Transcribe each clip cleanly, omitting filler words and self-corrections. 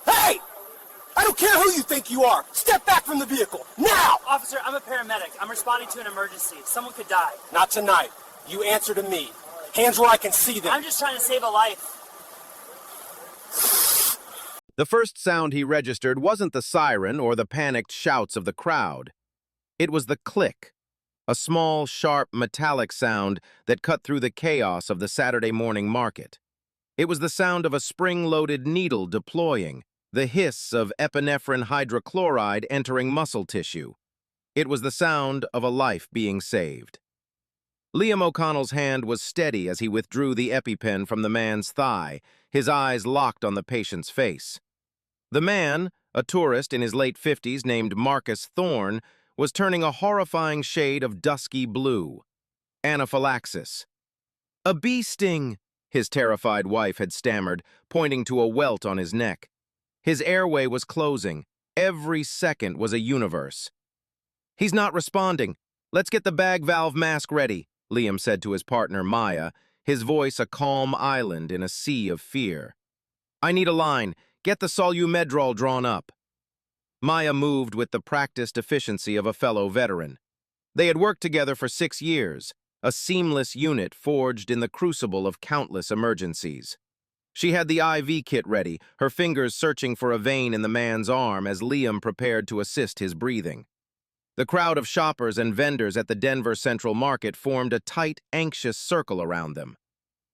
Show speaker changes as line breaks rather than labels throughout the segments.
Hey! I don't care who you think you are! Step back from the vehicle, now!
Officer, I'm a paramedic. I'm responding to an emergency. Someone could die.
Not tonight. You answer to me. Hands where I can see them.
I'm just trying to save a life.
The first sound he registered wasn't the siren or the panicked shouts of the crowd. It was the click, a small, sharp, metallic sound that cut through the chaos of the Saturday morning market. It was the sound of a spring-loaded needle deploying, the hiss of epinephrine hydrochloride entering muscle tissue. It was the sound of a life being saved. Liam O'Connell's hand was steady as he withdrew the EpiPen from the man's thigh, his eyes locked on the patient's face. The man, a tourist in his late 50s named Marcus Thorne, was turning a horrifying shade of dusky blue. Anaphylaxis. "A bee sting," his terrified wife had stammered, pointing to a welt on his neck. His airway was closing. Every second was a universe. "He's not responding. Let's get the bag valve mask ready," Liam said to his partner, Maya, his voice a calm island in a sea of fear. "I need a line. Get the Solumedrol drawn up." Maya moved with the practiced efficiency of a fellow veteran. They had worked together for 6 years, a seamless unit forged in the crucible of countless emergencies. She had the IV kit ready, her fingers searching for a vein in the man's arm as Liam prepared to assist his breathing. The crowd of shoppers and vendors at the Denver Central Market formed a tight, anxious circle around them.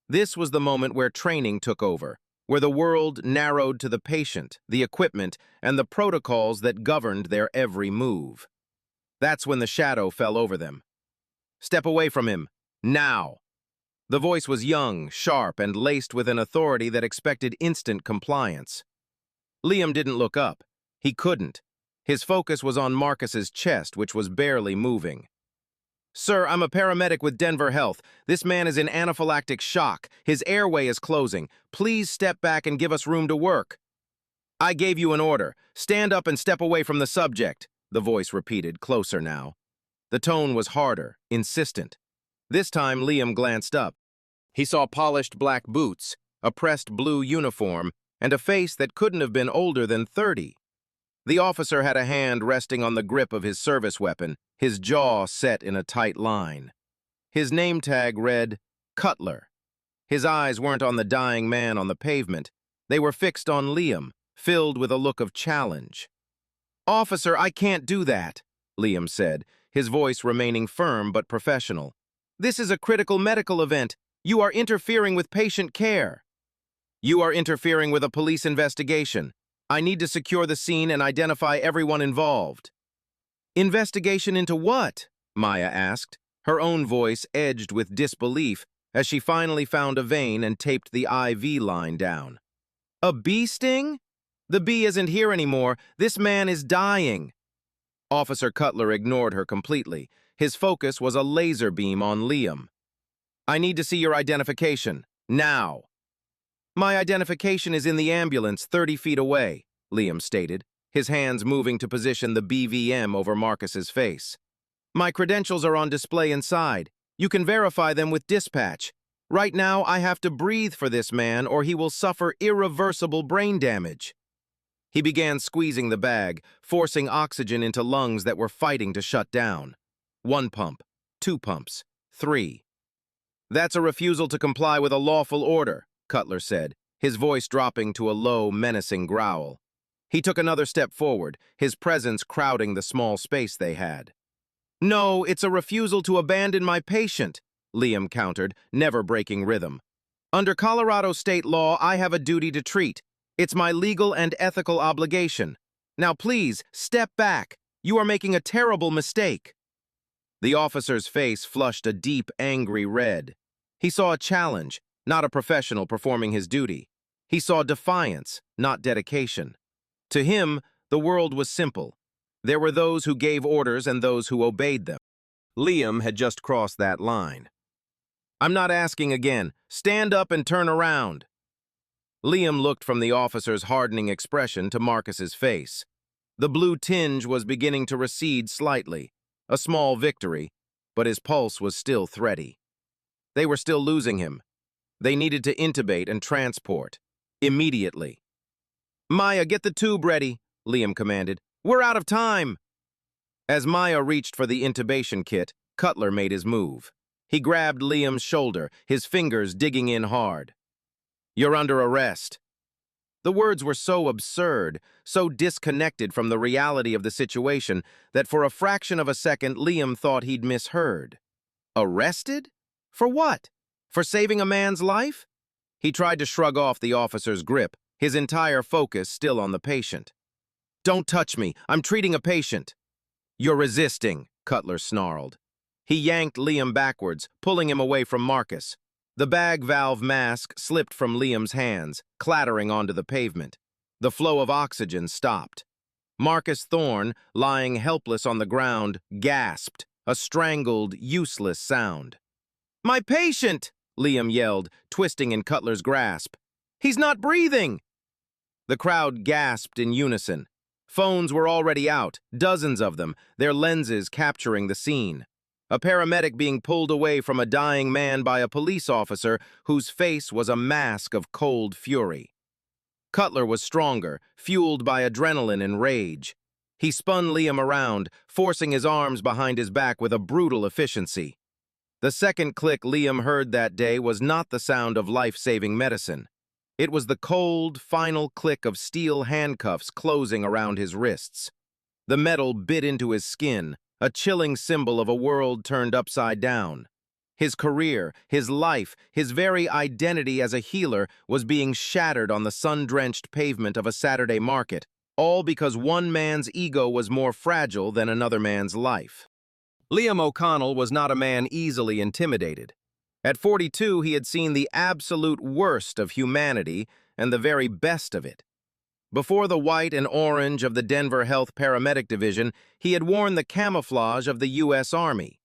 This was the moment where training took over, where the world narrowed to the patient, the equipment, and the protocols that governed their every move. That's when the shadow fell over them. "Step away from him, now!" The voice was young, sharp, and laced with an authority that expected instant compliance. Liam didn't look up. He couldn't. His focus was on Marcus's chest, which was barely moving. "Sir, I'm a paramedic with Denver Health. This man is in anaphylactic shock. His airway is closing. Please step back and give us room to work." "I gave you an order. Stand up and step away from the subject," the voice repeated, closer now. The tone was harder, insistent. This time, Liam glanced up. He saw polished black boots, a pressed blue uniform, and a face that couldn't have been older than 30. The officer had a hand resting on the grip of his service weapon, his jaw set in a tight line. His name tag read, Cutler. His eyes weren't on the dying man on the pavement. They were fixed on Liam, filled with a look of challenge. "Officer, I can't do that," Liam said, his voice remaining firm but professional. "This is a critical medical event. You are interfering with patient care." "You are interfering with a police investigation. I need to secure the scene and identify everyone involved." "Investigation into what?" Maya asked, her own voice edged with disbelief as she finally found a vein and taped the IV line down. "A bee sting? The bee isn't here anymore. This man is dying." Officer Cutler ignored her completely. His focus was a laser beam on Liam. "I need to see your identification, now." "My identification is in the ambulance 30 feet away," Liam stated, his hands moving to position the BVM over Marcus's face. "My credentials are on display inside. You can verify them with dispatch. Right now, I have to breathe for this man or he will suffer irreversible brain damage." He began squeezing the bag, forcing oxygen into lungs that were fighting to shut down. 1 pump, 2 pumps, 3. "That's a refusal to comply with a lawful order," Cutler said, his voice dropping to a low, menacing growl. He took another step forward, his presence crowding the small space they had. "No, it's a refusal to abandon my patient," Liam countered, never breaking rhythm. "Under Colorado state law, I have a duty to treat. It's my legal and ethical obligation. Now please, step back. You are making a terrible mistake." The officer's face flushed a deep, angry red. He saw a challenge, not a professional performing his duty. He saw defiance, not dedication. To him, the world was simple. There were those who gave orders and those who obeyed them. Liam had just crossed that line. "I'm not asking again. Stand up and turn around." Liam looked from the officer's hardening expression to Marcus's face. The blue tinge was beginning to recede slightly, a small victory, but his pulse was still thready. They were still losing him. They needed to intubate and transport, immediately. Maya, get the tube ready, Liam commanded. We're out of time. As Maya reached for the intubation kit, Cutler made his move. He grabbed Liam's shoulder, his fingers digging in hard. You're under arrest. The words were so absurd, so disconnected from the reality of the situation, that for a fraction of a second Liam thought he'd misheard. Arrested? For what? For saving a man's life? He tried to shrug off the officer's grip, his entire focus still on the patient. Don't touch me, I'm treating a patient. You're resisting, Cutler snarled. He yanked Liam backwards, pulling him away from Marcus. The bag valve mask slipped from Liam's hands, clattering onto the pavement. The flow of oxygen stopped. Marcus Thorne, lying helpless on the ground, gasped, a strangled, useless sound. My patient! Liam yelled, twisting in Cutler's grasp. He's not breathing! The crowd gasped in unison. Phones were already out, dozens of them, their lenses capturing the scene. A paramedic being pulled away from a dying man by a police officer whose face was a mask of cold fury. Cutler was stronger, fueled by adrenaline and rage. He spun Liam around, forcing his arms behind his back with a brutal efficiency. The second click Liam heard that day was not the sound of life-saving medicine. It was the cold, final click of steel handcuffs closing around his wrists. The metal bit into his skin, a chilling symbol of a world turned upside down. His career, his life, his very identity as a healer was being shattered on the sun-drenched pavement of a Saturday market, all because one man's ego was more fragile than another man's life. Liam O'Connell was not a man easily intimidated. At 42, he had seen the absolute worst of humanity and the very best of it. Before the white and orange of the Denver Health Paramedic Division, he had worn the camouflage of the U.S. Army.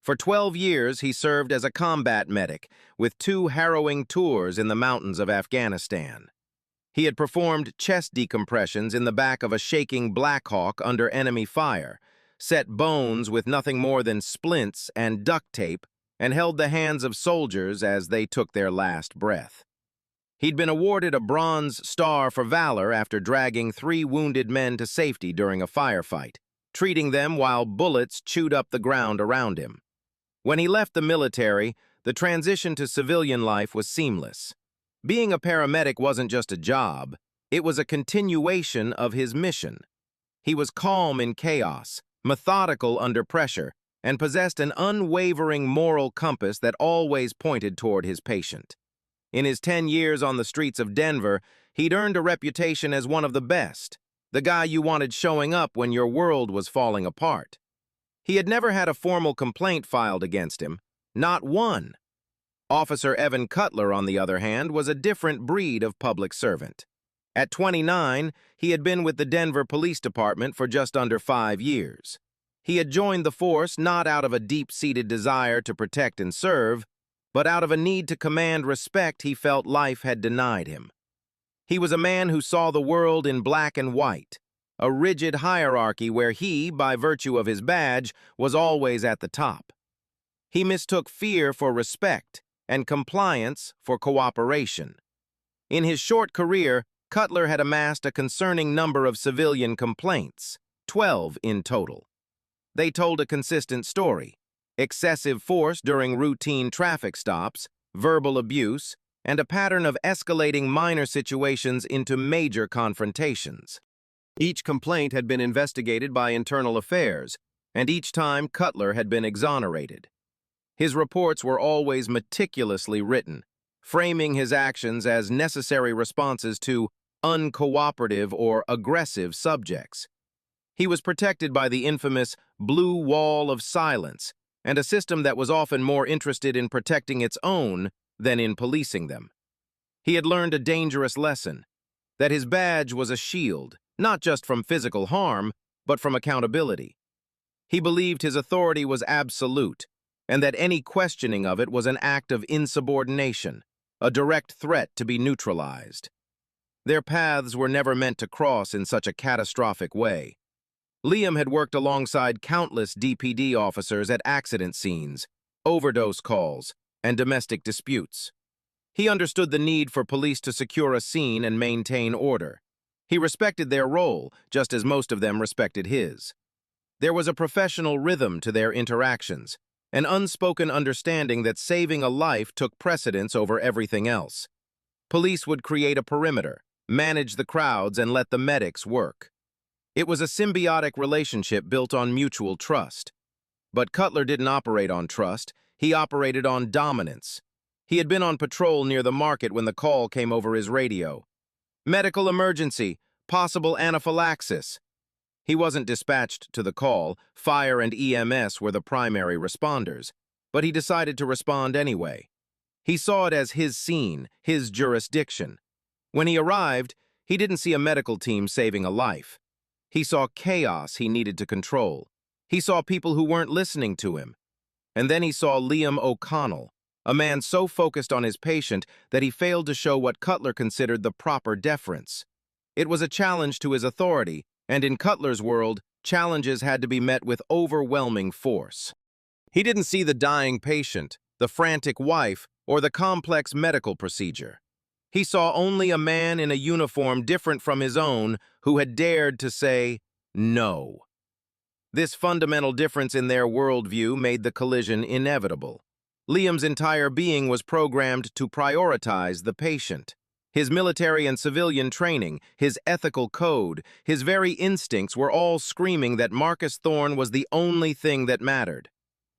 For 12 years, he served as a combat medic, with 2 harrowing tours in the mountains of Afghanistan. He had performed chest decompressions in the back of a shaking Black Hawk under enemy fire, set bones with nothing more than splints and duct tape, and held the hands of soldiers as they took their last breath. He'd been awarded a Bronze Star for valor after dragging 3 wounded men to safety during a firefight, treating them while bullets chewed up the ground around him. When he left the military, the transition to civilian life was seamless. Being a paramedic wasn't just a job, it was a continuation of his mission. He was calm in chaos, methodical under pressure, and possessed an unwavering moral compass that always pointed toward his patient. In his 10 years on the streets of Denver, he'd earned a reputation as one of the best, the guy you wanted showing up when your world was falling apart. He had never had a formal complaint filed against him, not one. Officer Evan Cutler, on the other hand, was a different breed of public servant. At 29, he had been with the Denver Police Department for just under 5 years. He had joined the force not out of a deep-seated desire to protect and serve, but out of a need to command respect he felt life had denied him. He was a man who saw the world in black and white, a rigid hierarchy where he, by virtue of his badge, was always at the top. He mistook fear for respect and compliance for cooperation. In his short career, Cutler had amassed a concerning number of civilian complaints, 12 in total. They told a consistent story: excessive force during routine traffic stops, verbal abuse, and a pattern of escalating minor situations into major confrontations. Each complaint had been investigated by Internal Affairs, and each time Cutler had been exonerated. His reports were always meticulously written, framing his actions as necessary responses to uncooperative or aggressive subjects. He was protected by the infamous blue wall of silence, and a system that was often more interested in protecting its own than in policing them. He had learned a dangerous lesson, that his badge was a shield, not just from physical harm, but from accountability. He believed his authority was absolute, and that any questioning of it was an act of insubordination, a direct threat to be neutralized. Their paths were never meant to cross in such a catastrophic way. Liam had worked alongside countless DPD officers at accident scenes, overdose calls, and domestic disputes. He understood the need for police to secure a scene and maintain order. He respected their role, just as most of them respected his. There was a professional rhythm to their interactions, an unspoken understanding that saving a life took precedence over everything else. Police would create a perimeter, manage the crowds, and let the medics work. It was a symbiotic relationship built on mutual trust. But Cutler didn't operate on trust, he operated on dominance. He had been on patrol near the market when the call came over his radio. Medical emergency, possible anaphylaxis. He wasn't dispatched to the call, fire and EMS were the primary responders, but he decided to respond anyway. He saw it as his scene, his jurisdiction. When he arrived, he didn't see a medical team saving a life. He saw chaos he needed to control. He saw people who weren't listening to him. And then he saw Liam O'Connell, a man so focused on his patient that he failed to show what Cutler considered the proper deference. It was a challenge to his authority, and in Cutler's world, challenges had to be met with overwhelming force. He didn't see the dying patient, the frantic wife, or the complex medical procedure. He saw only a man in a uniform different from his own who had dared to say no. This fundamental difference in their worldview made the collision inevitable. Liam's entire being was programmed to prioritize the patient. His military and civilian training, his ethical code, his very instincts were all screaming that Marcus Thorne was the only thing that mattered.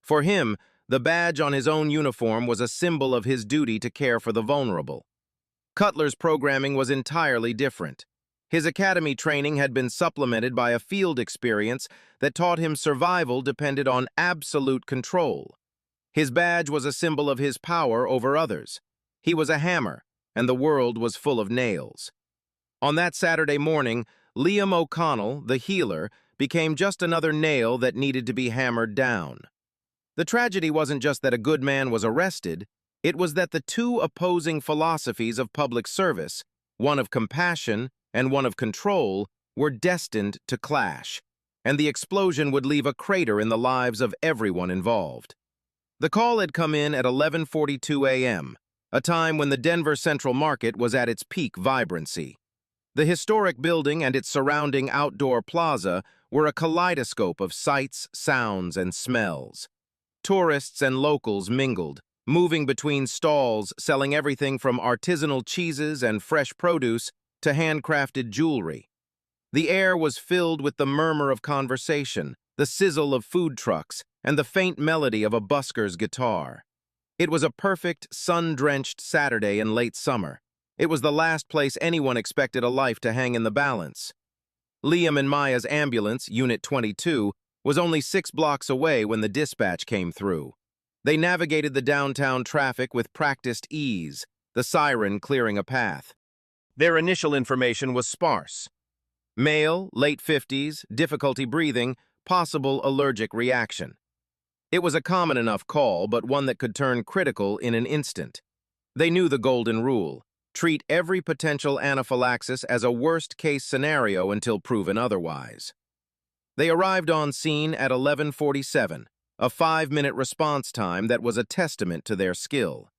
For him, the badge on his own uniform was a symbol of his duty to care for the vulnerable. Cutler's programming was entirely different. His academy training had been supplemented by a field experience that taught him survival depended on absolute control. His badge was a symbol of his power over others. He was a hammer, and the world was full of nails. On that Saturday morning, Liam O'Connell, the healer, became just another nail that needed to be hammered down. The tragedy wasn't just that a good man was arrested, it was that the two opposing philosophies of public service, one of compassion and one of control, were destined to clash, and the explosion would leave a crater in the lives of everyone involved. The call had come in at 11:42 a.m., a time when the Denver Central Market was at its peak vibrancy. The historic building and its surrounding outdoor plaza were a kaleidoscope of sights, sounds, and smells. Tourists and locals mingled, moving between stalls selling everything from artisanal cheeses and fresh produce to handcrafted jewelry. The air was filled with the murmur of conversation, the sizzle of food trucks, and the faint melody of a busker's guitar. It was a perfect, sun-drenched Saturday in late summer. It was the last place anyone expected a life to hang in the balance. Liam and Maya's ambulance, Unit 22, was only 6 blocks away when the dispatch came through. They navigated the downtown traffic with practiced ease, the siren clearing a path. Their initial information was sparse. Male, late 50s, difficulty breathing, possible allergic reaction. It was a common enough call, but one that could turn critical in an instant. They knew the golden rule: treat every potential anaphylaxis as a worst-case scenario until proven otherwise. They arrived on scene at 11:47, a 5-minute response time that was a testament to their skill.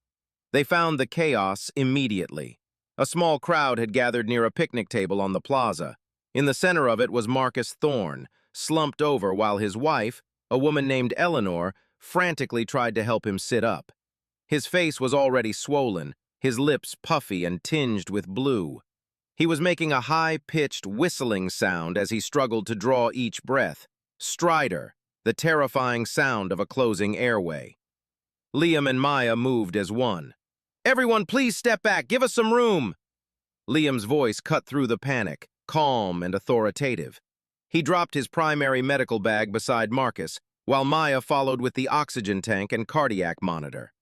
They found the chaos immediately. A small crowd had gathered near a picnic table on the plaza. In the center of it was Marcus Thorne, slumped over while his wife, a woman named Eleanor, frantically tried to help him sit up. His face was already swollen, his lips puffy and tinged with blue. He was making a high-pitched whistling sound as he struggled to draw each breath. Stridor, the terrifying sound of a closing airway. Liam and Maya moved as one. "Everyone, please step back. Give us some room." Liam's voice cut through the panic, calm and authoritative. He dropped his primary medical bag beside Marcus, while Maya followed with the oxygen tank and cardiac monitor.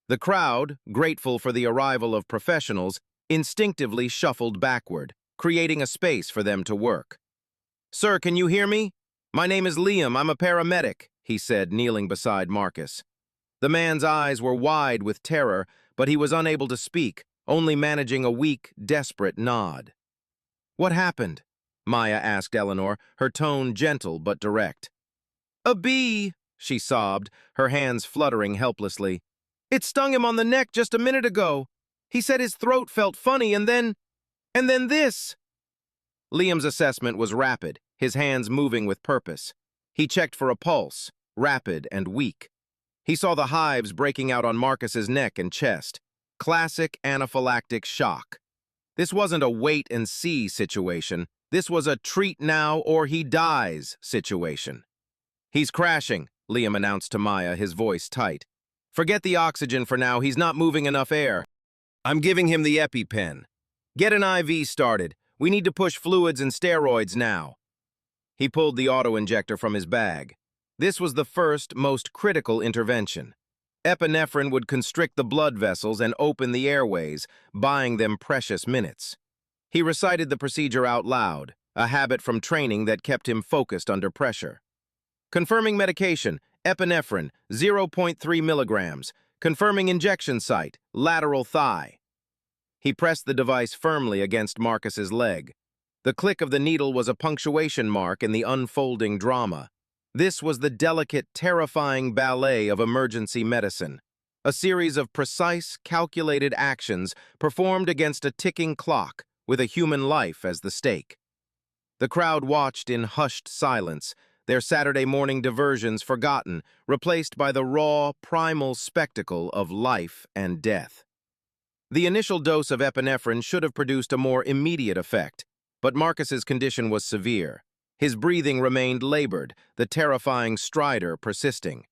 The crowd, grateful for the arrival of professionals, instinctively shuffled backward, creating a space for them to work. "Sir, can you hear me? My name is Liam. I'm a paramedic," he said, kneeling beside Marcus. The man's eyes were wide with terror, but he was unable to speak, only managing a weak, desperate nod. "What happened?" Maya asked Eleanor, her tone gentle but direct. "A bee," she sobbed, her hands fluttering helplessly. "It stung him on the neck just a minute ago. He said his throat felt funny, and then this." Liam's assessment was rapid, his hands moving with purpose. He checked for a pulse, rapid and weak. He saw the hives breaking out on Marcus's neck and chest. Classic anaphylactic shock. This wasn't a wait-and-see situation. This was a treat now or he dies situation. "He's crashing," Liam announced to Maya, his voice tight. "Forget the oxygen for now, he's not moving enough air. I'm giving him the EpiPen. Get an IV started. We need to push fluids and steroids now." He pulled the auto-injector from his bag. This was the first, most critical intervention. Epinephrine would constrict the blood vessels and open the airways, buying them precious minutes. He recited the procedure out loud, a habit from training that kept him focused under pressure. Confirming medication, epinephrine, 0.3 milligrams. Confirming injection site, lateral thigh. He pressed the device firmly against Marcus's leg. The click of the needle was a punctuation mark in the unfolding drama. This was the delicate, terrifying ballet of emergency medicine, a series of precise, calculated actions performed against a ticking clock with a human life as the stake. The crowd watched in hushed silence, their Saturday morning diversions forgotten, replaced by the raw, primal spectacle of life and death. The initial dose of epinephrine should have produced a more immediate effect, but Marcus's condition was severe. His breathing remained labored, the terrifying stridor persisting.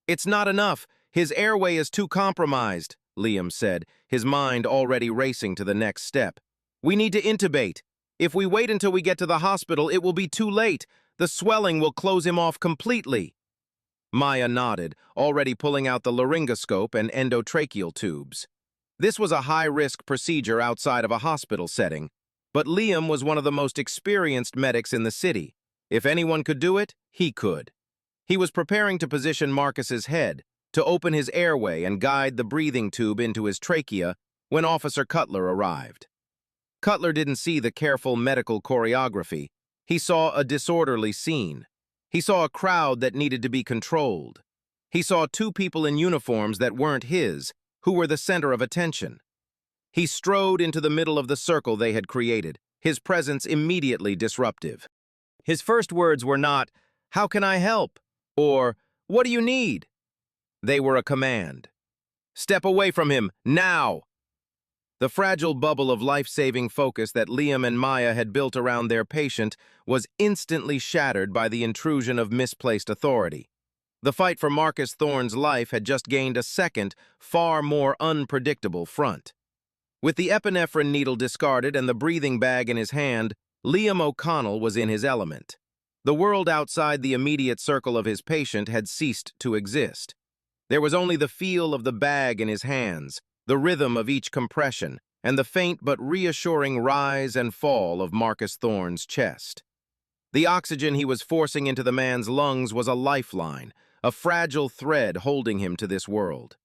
"It's not enough. His airway is too compromised," Liam said, his mind already racing to the next step. "We need to intubate. If we wait until we get to the hospital, it will be too late. The swelling will close him off completely." Maya nodded, already pulling out the laryngoscope and endotracheal tubes. This was a high-risk procedure outside of a hospital setting, but Liam was one of the most experienced medics in the city. If anyone could do it, he could. He was preparing to position Marcus's head, to open his airway and guide the breathing tube into his trachea when Officer Cutler arrived. Cutler didn't see the careful medical choreography. He saw a disorderly scene. He saw a crowd that needed to be controlled. He saw two people in uniforms that weren't his, who were the center of attention. He strode into the middle of the circle they had created, his presence immediately disruptive. His first words were not, "How can I help?" or "What do you need?" They were a command. "Step away from him, now!" The fragile bubble of life-saving focus that Liam and Maya had built around their patient was instantly shattered by the intrusion of misplaced authority. The fight for Marcus Thorne's life had just gained a second, far more unpredictable front. With the epinephrine needle discarded and the breathing bag in his hand, Liam O'Connell was in his element. The world outside the immediate circle of his patient had ceased to exist. There was only the feel of the bag in his hands, the rhythm of each compression, and the faint but reassuring rise and fall of Marcus Thorne's chest. The oxygen he was forcing into the man's lungs was a lifeline, a fragile thread holding him to this world.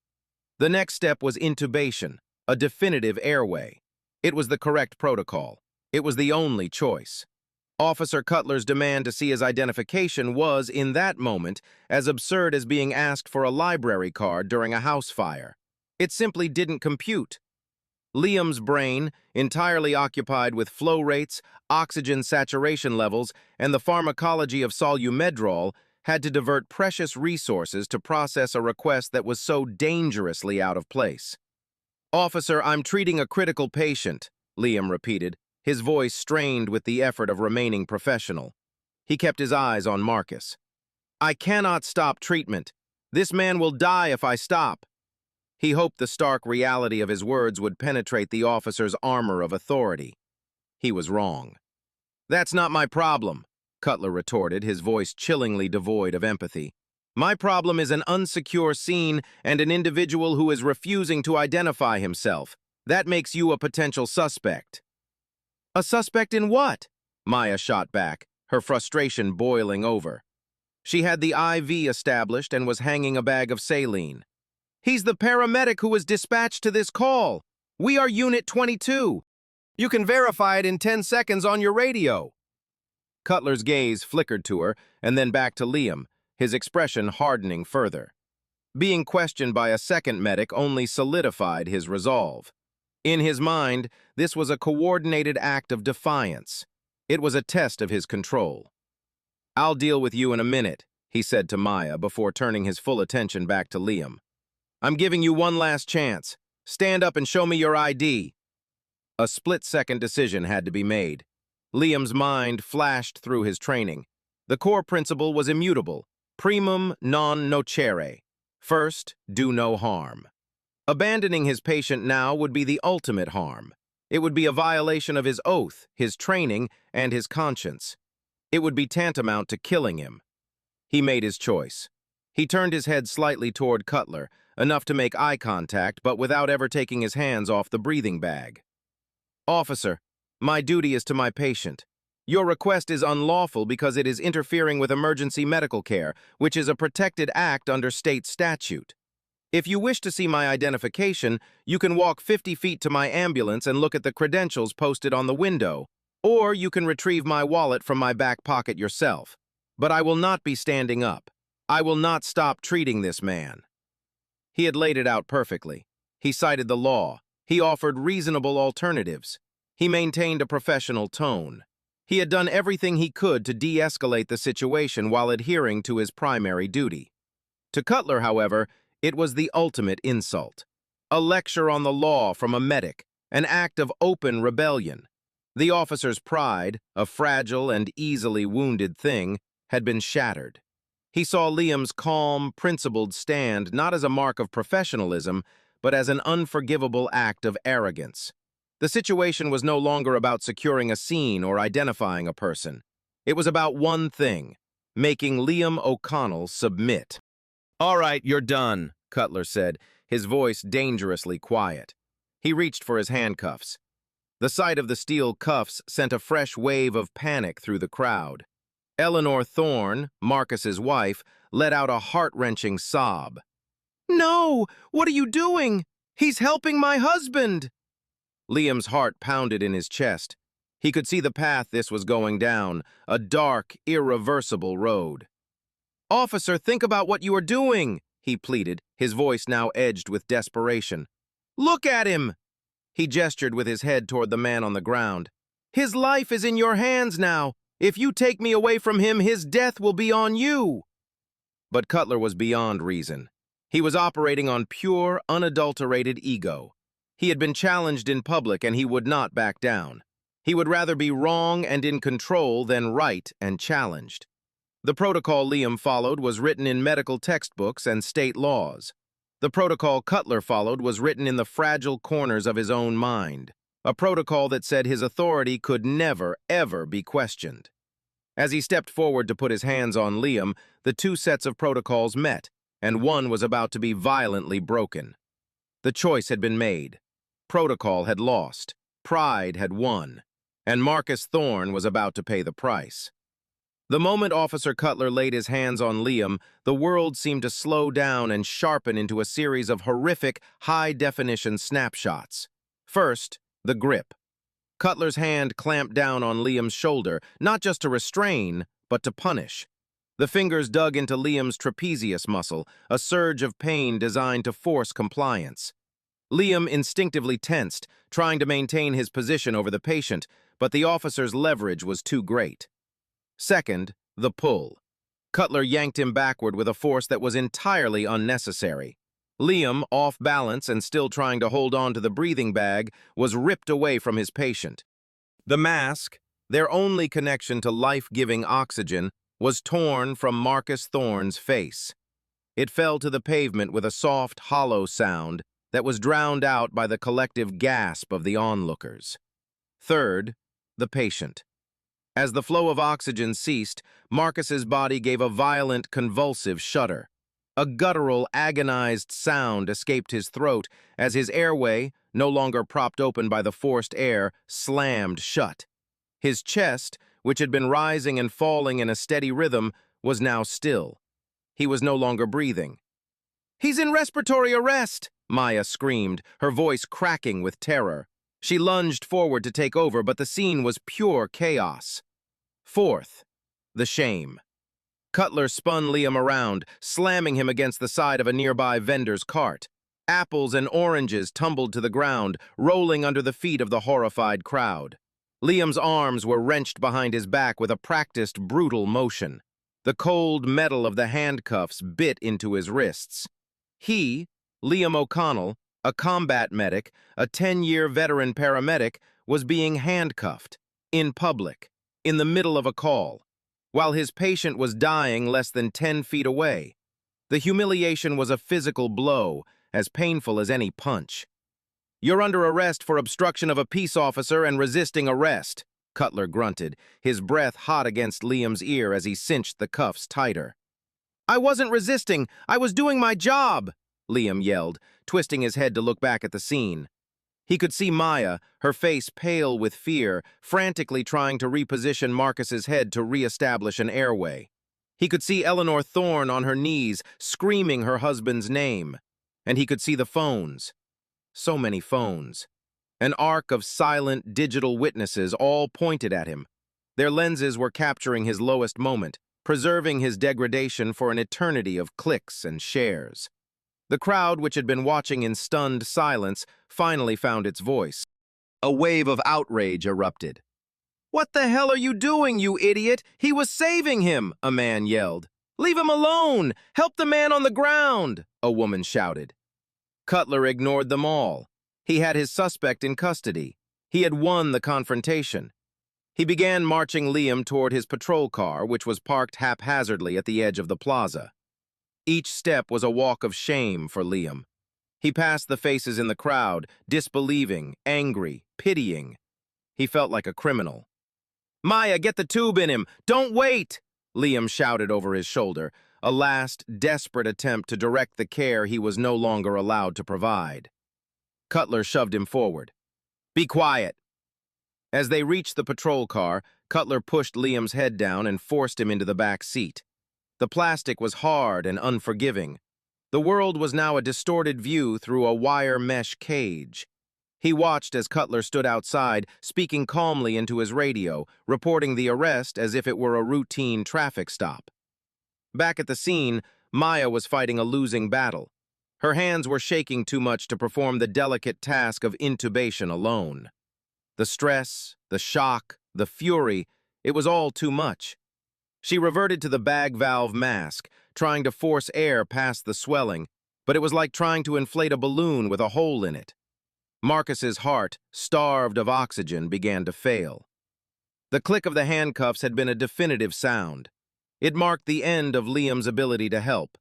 The next step was intubation, a definitive airway. It was the correct protocol. It was the only choice. Officer Cutler's demand to see his identification was, in that moment, as absurd as being asked for a library card during a house fire. It simply didn't compute. Liam's brain, entirely occupied with flow rates, oxygen saturation levels, and the pharmacology of solumedrol, had to divert precious resources to process a request that was so dangerously out of place. "Officer, I'm treating a critical patient," Liam repeated, his voice strained with the effort of remaining professional. He kept his eyes on Marcus. "I cannot stop treatment. This man will die if I stop." He hoped the stark reality of his words would penetrate the officer's armor of authority. He was wrong. "That's not my problem," Cutler retorted, his voice chillingly devoid of empathy. "My problem is an unsecure scene and an individual who is refusing to identify himself. That makes you a potential suspect." "A suspect in what?" Maya shot back, her frustration boiling over. She had the IV established and was hanging a bag of saline. "He's the paramedic who was dispatched to this call. We are Unit 22. You can verify it in 10 seconds on your radio." Cutler's gaze flickered to her and then back to Liam, his expression hardening further. Being questioned by a second medic only solidified his resolve. In his mind, this was a coordinated act of defiance. It was a test of his control. "I'll deal with you in a minute," he said to Maya before turning his full attention back to Liam. "I'm giving you one last chance. Stand up and show me your ID." A split-second decision had to be made. Liam's mind flashed through his training. The core principle was immutable: primum non nocere. First, do no harm. Abandoning his patient now would be the ultimate harm. It would be a violation of his oath, his training, and his conscience. It would be tantamount to killing him. He made his choice. He turned his head slightly toward Cutler, enough to make eye contact, but without ever taking his hands off the breathing bag. "Officer, my duty is to my patient. Your request is unlawful because it is interfering with emergency medical care, which is a protected act under state statute. If you wish to see my identification, you can walk 50 feet to my ambulance and look at the credentials posted on the window, or you can retrieve my wallet from my back pocket yourself. But I will not be standing up. I will not stop treating this man." He had laid it out perfectly. He cited the law. He offered reasonable alternatives. He maintained a professional tone. He had done everything he could to de-escalate the situation while adhering to his primary duty. To Cutler, however, it was the ultimate insult. A lecture on the law from a medic, an act of open rebellion. The officer's pride, a fragile and easily wounded thing, had been shattered. He saw Liam's calm, principled stand not as a mark of professionalism, but as an unforgivable act of arrogance. The situation was no longer about securing a scene or identifying a person. It was about one thing: making Liam O'Connell submit. "All right, you're done," Cutler said, his voice dangerously quiet. He reached for his handcuffs. The sight of the steel cuffs sent a fresh wave of panic through the crowd. Eleanor Thorne, Marcus's wife, let out a heart-wrenching sob. "No! What are you doing? He's helping my husband!" Liam's heart pounded in his chest. He could see the path this was going down, a dark, irreversible road. "Officer, think about what you are doing," he pleaded, his voice now edged with desperation. "Look at him!" He gestured with his head toward the man on the ground. "His life is in your hands now. If you take me away from him, his death will be on you." But Cutler was beyond reason. He was operating on pure, unadulterated ego. He had been challenged in public, and he would not back down. He would rather be wrong and in control than right and challenged. The protocol Liam followed was written in medical textbooks and state laws. The protocol Cutler followed was written in the fragile corners of his own mind, a protocol that said his authority could never, ever be questioned. As he stepped forward to put his hands on Liam, the two sets of protocols met, and one was about to be violently broken. The choice had been made. Protocol had lost. Pride had won. And Marcus Thorne was about to pay the price. The moment Officer Cutler laid his hands on Liam, the world seemed to slow down and sharpen into a series of horrific, high-definition snapshots. First, the grip. Cutler's hand clamped down on Liam's shoulder, not just to restrain, but to punish. The fingers dug into Liam's trapezius muscle, a surge of pain designed to force compliance. Liam instinctively tensed, trying to maintain his position over the patient, but the officer's leverage was too great. Second, the pull. Cutler yanked him backward with a force that was entirely unnecessary. Liam, off balance and still trying to hold on to the breathing bag, was ripped away from his patient. The mask, their only connection to life-giving oxygen, was torn from Marcus Thorne's face. It fell to the pavement with a soft, hollow sound that was drowned out by the collective gasp of the onlookers. Third, the patient. As the flow of oxygen ceased, Marcus's body gave a violent, convulsive shudder. A guttural, agonized sound escaped his throat as his airway, no longer propped open by the forced air, slammed shut. His chest, which had been rising and falling in a steady rhythm, was now still. He was no longer breathing. "He's in respiratory arrest!" Maya screamed, her voice cracking with terror. She lunged forward to take over, but the scene was pure chaos. Fourth, the shame. Cutler spun Liam around, slamming him against the side of a nearby vendor's cart. Apples and oranges tumbled to the ground, rolling under the feet of the horrified crowd. Liam's arms were wrenched behind his back with a practiced, brutal motion. The cold metal of the handcuffs bit into his wrists. He, Liam O'Connell, a combat medic, a 10-year veteran paramedic, was being handcuffed, in public, in the middle of a call, while his patient was dying less than 10 feet away. The humiliation was a physical blow, as painful as any punch. "You're under arrest for obstruction of a peace officer and resisting arrest," Cutler grunted, his breath hot against Liam's ear as he cinched the cuffs tighter. "I wasn't resisting, I was doing my job," Liam yelled, twisting his head to look back at the scene. He could see Maya, her face pale with fear, frantically trying to reposition Marcus's head to re-establish an airway. He could see Eleanor Thorne on her knees, screaming her husband's name. And he could see the phones. So many phones. An arc of silent digital witnesses all pointed at him. Their lenses were capturing his lowest moment, preserving his degradation for an eternity of clicks and shares. The crowd, which had been watching in stunned silence, finally found its voice. A wave of outrage erupted. "What the hell are you doing, you idiot? He was saving him," a man yelled. "Leave him alone! Help the man on the ground!" a woman shouted. Cutler ignored them all. He had his suspect in custody. He had won the confrontation. He began marching Liam toward his patrol car, which was parked haphazardly at the edge of the plaza. Each step was a walk of shame for Liam. He passed the faces in the crowd, disbelieving, angry, pitying. He felt like a criminal. "Maya, get the tube in him! Don't wait!" Liam shouted over his shoulder, a last, desperate attempt to direct the care he was no longer allowed to provide. Cutler shoved him forward. "Be quiet!" As they reached the patrol car, Cutler pushed Liam's head down and forced him into the back seat. The plastic was hard and unforgiving. The world was now a distorted view through a wire mesh cage. He watched as Cutler stood outside, speaking calmly into his radio, reporting the arrest as if it were a routine traffic stop. Back at the scene, Maya was fighting a losing battle. Her hands were shaking too much to perform the delicate task of intubation alone. The stress, the shock, the fury, it was all too much. She reverted to the bag valve mask, trying to force air past the swelling, but it was like trying to inflate a balloon with a hole in it. Marcus's heart, starved of oxygen, began to fail. The click of the handcuffs had been a definitive sound. It marked the end of Liam's ability to help.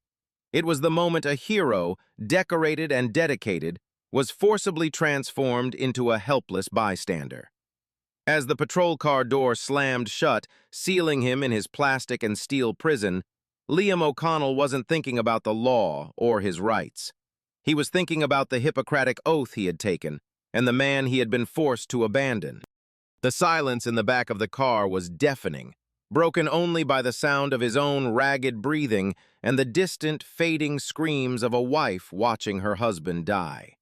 It was the moment a hero, decorated and dedicated, was forcibly transformed into a helpless bystander. As the patrol car door slammed shut, sealing him in his plastic and steel prison, Liam O'Connell wasn't thinking about the law or his rights. He was thinking about the Hippocratic oath he had taken and the man he had been forced to abandon. The silence in the back of the car was deafening, broken only by the sound of his own ragged breathing and the distant, fading screams of a wife watching her husband die.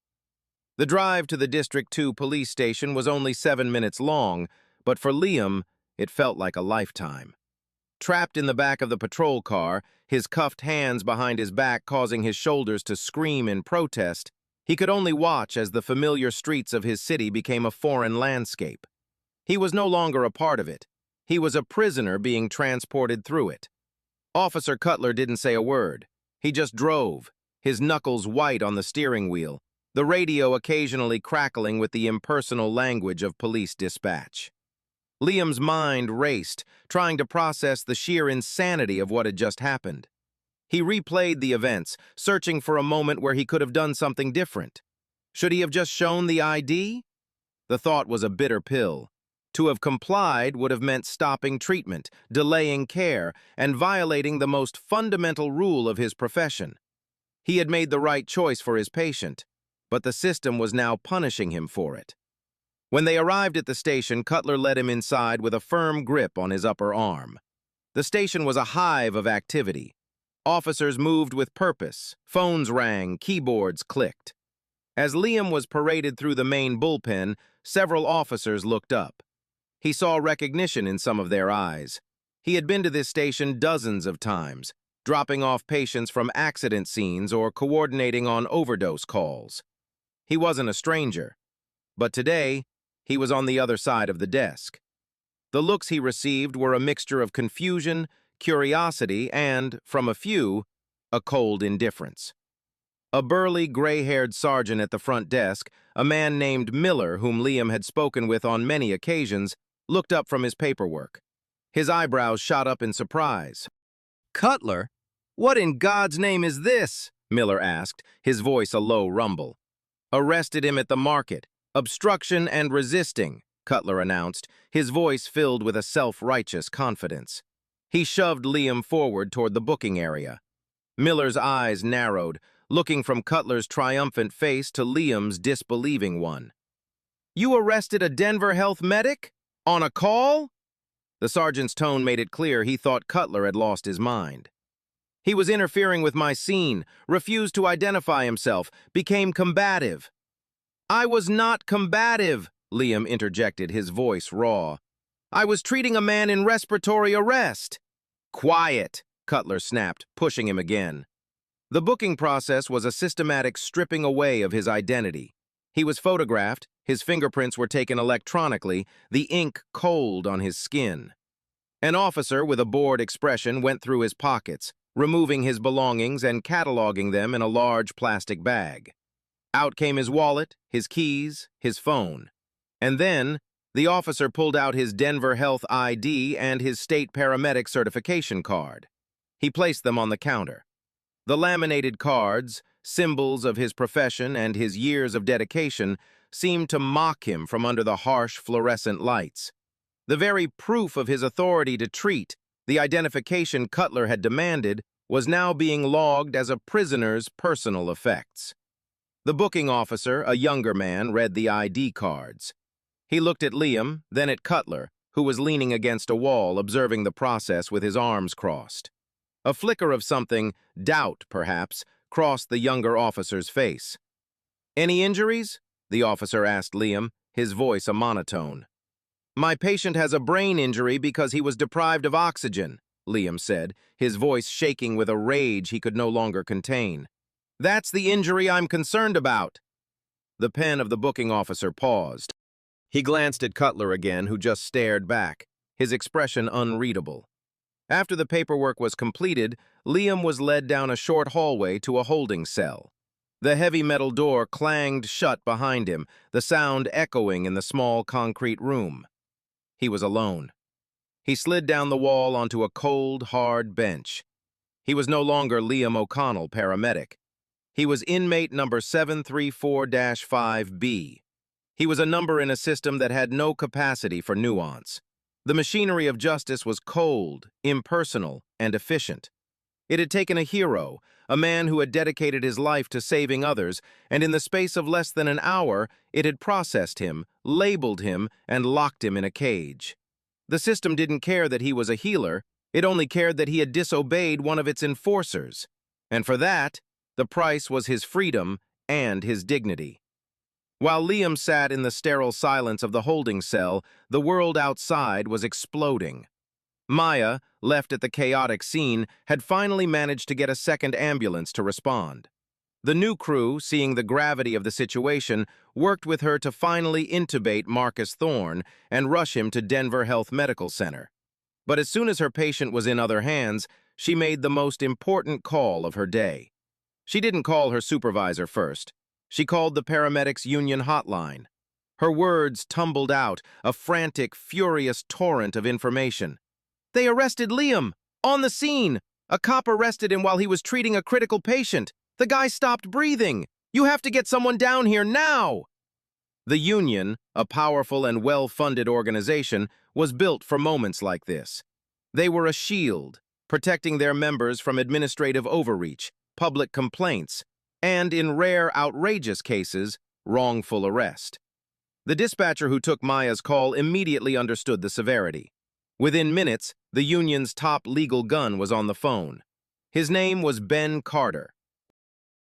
The drive to the District 2 police station was only 7 minutes long, but for Liam, it felt like a lifetime. Trapped in the back of the patrol car, his cuffed hands behind his back causing his shoulders to scream in protest, he could only watch as the familiar streets of his city became a foreign landscape. He was no longer a part of it. He was a prisoner being transported through it. Officer Cutler didn't say a word. He just drove, his knuckles white on the steering wheel, the radio occasionally crackling with the impersonal language of police dispatch. Liam's mind raced, trying to process the sheer insanity of what had just happened. He replayed the events, searching for a moment where he could have done something different. Should he have just shown the ID? The thought was a bitter pill. To have complied would have meant stopping treatment, delaying care, and violating the most fundamental rule of his profession. He had made the right choice for his patient, but the system was now punishing him for it. When they arrived at the station, Cutler led him inside with a firm grip on his upper arm. The station was a hive of activity. Officers moved with purpose, phones rang, keyboards clicked. As Liam was paraded through the main bullpen, several officers looked up. He saw recognition in some of their eyes. He had been to this station dozens of times, dropping off patients from accident scenes or coordinating on overdose calls. He wasn't a stranger. But today, he was on the other side of the desk. The looks he received were a mixture of confusion, curiosity, and, from a few, a cold indifference. A burly, gray-haired sergeant at the front desk, a man named Miller, whom Liam had spoken with on many occasions, looked up from his paperwork. His eyebrows shot up in surprise. "Cutler? What in God's name is this?" Miller asked, his voice a low rumble. "Arrested him at the market. Obstruction and resisting," Cutler announced, his voice filled with a self-righteous confidence. He shoved Liam forward toward the booking area. Miller's eyes narrowed, looking from Cutler's triumphant face to Liam's disbelieving one. "You arrested a Denver health medic? On a call?" The sergeant's tone made it clear he thought Cutler had lost his mind. "He was interfering with my scene, refused to identify himself, became combative." "I was not combative," Liam interjected, his voice raw. "I was treating a man in respiratory arrest." "Quiet," Cutler snapped, pushing him again. The booking process was a systematic stripping away of his identity. He was photographed, his fingerprints were taken electronically, the ink cold on his skin. An officer with a bored expression went through his pockets, removing his belongings and cataloging them in a large plastic bag. Out came his wallet, his keys, his phone. And then, the officer pulled out his Denver Health ID and his state paramedic certification card. He placed them on the counter. The laminated cards, symbols of his profession and his years of dedication, seemed to mock him from under the harsh fluorescent lights. The very proof of his authority to treat, the identification Cutler had demanded, was now being logged as a prisoner's personal effects. The booking officer, a younger man, read the ID cards. He looked at Liam, then at Cutler, who was leaning against a wall, observing the process with his arms crossed. A flicker of something, doubt perhaps, crossed the younger officer's face. "Any injuries?" the officer asked Liam, his voice a monotone. "My patient has a brain injury because he was deprived of oxygen," Liam said, his voice shaking with a rage he could no longer contain. "That's the injury I'm concerned about." The pen of the booking officer paused. He glanced at Cutler again, who just stared back, his expression unreadable. After the paperwork was completed, Liam was led down a short hallway to a holding cell. The heavy metal door clanged shut behind him, the sound echoing in the small concrete room. He was alone. He slid down the wall onto a cold, hard bench. He was no longer Liam O'Connell, paramedic. He was inmate number 734-5B. He was a number in a system that had no capacity for nuance. The machinery of justice was cold, impersonal, and efficient. It had taken a hero, a man who had dedicated his life to saving others, and in the space of less than an hour, it had processed him, labeled him, and locked him in a cage. The system didn't care that he was a healer, it only cared that he had disobeyed one of its enforcers. And for that, the price was his freedom and his dignity. While Liam sat in the sterile silence of the holding cell, the world outside was exploding. Maya, left at the chaotic scene, had finally managed to get a second ambulance to respond. The new crew, seeing the gravity of the situation, worked with her to finally intubate Marcus Thorne and rush him to Denver Health Medical Center. But as soon as her patient was in other hands, she made the most important call of her day. She didn't call her supervisor first. She called the paramedics' union hotline. Her words tumbled out, a frantic, furious torrent of information. "They arrested Liam! On the scene! A cop arrested him while he was treating a critical patient! The guy stopped breathing! You have to get someone down here now!" The union, a powerful and well-funded organization, was built for moments like this. They were a shield, protecting their members from administrative overreach, public complaints, and, in rare, outrageous cases, wrongful arrest. The dispatcher who took Maya's call immediately understood the severity. Within minutes, the union's top legal gun was on the phone. His name was Ben Carter.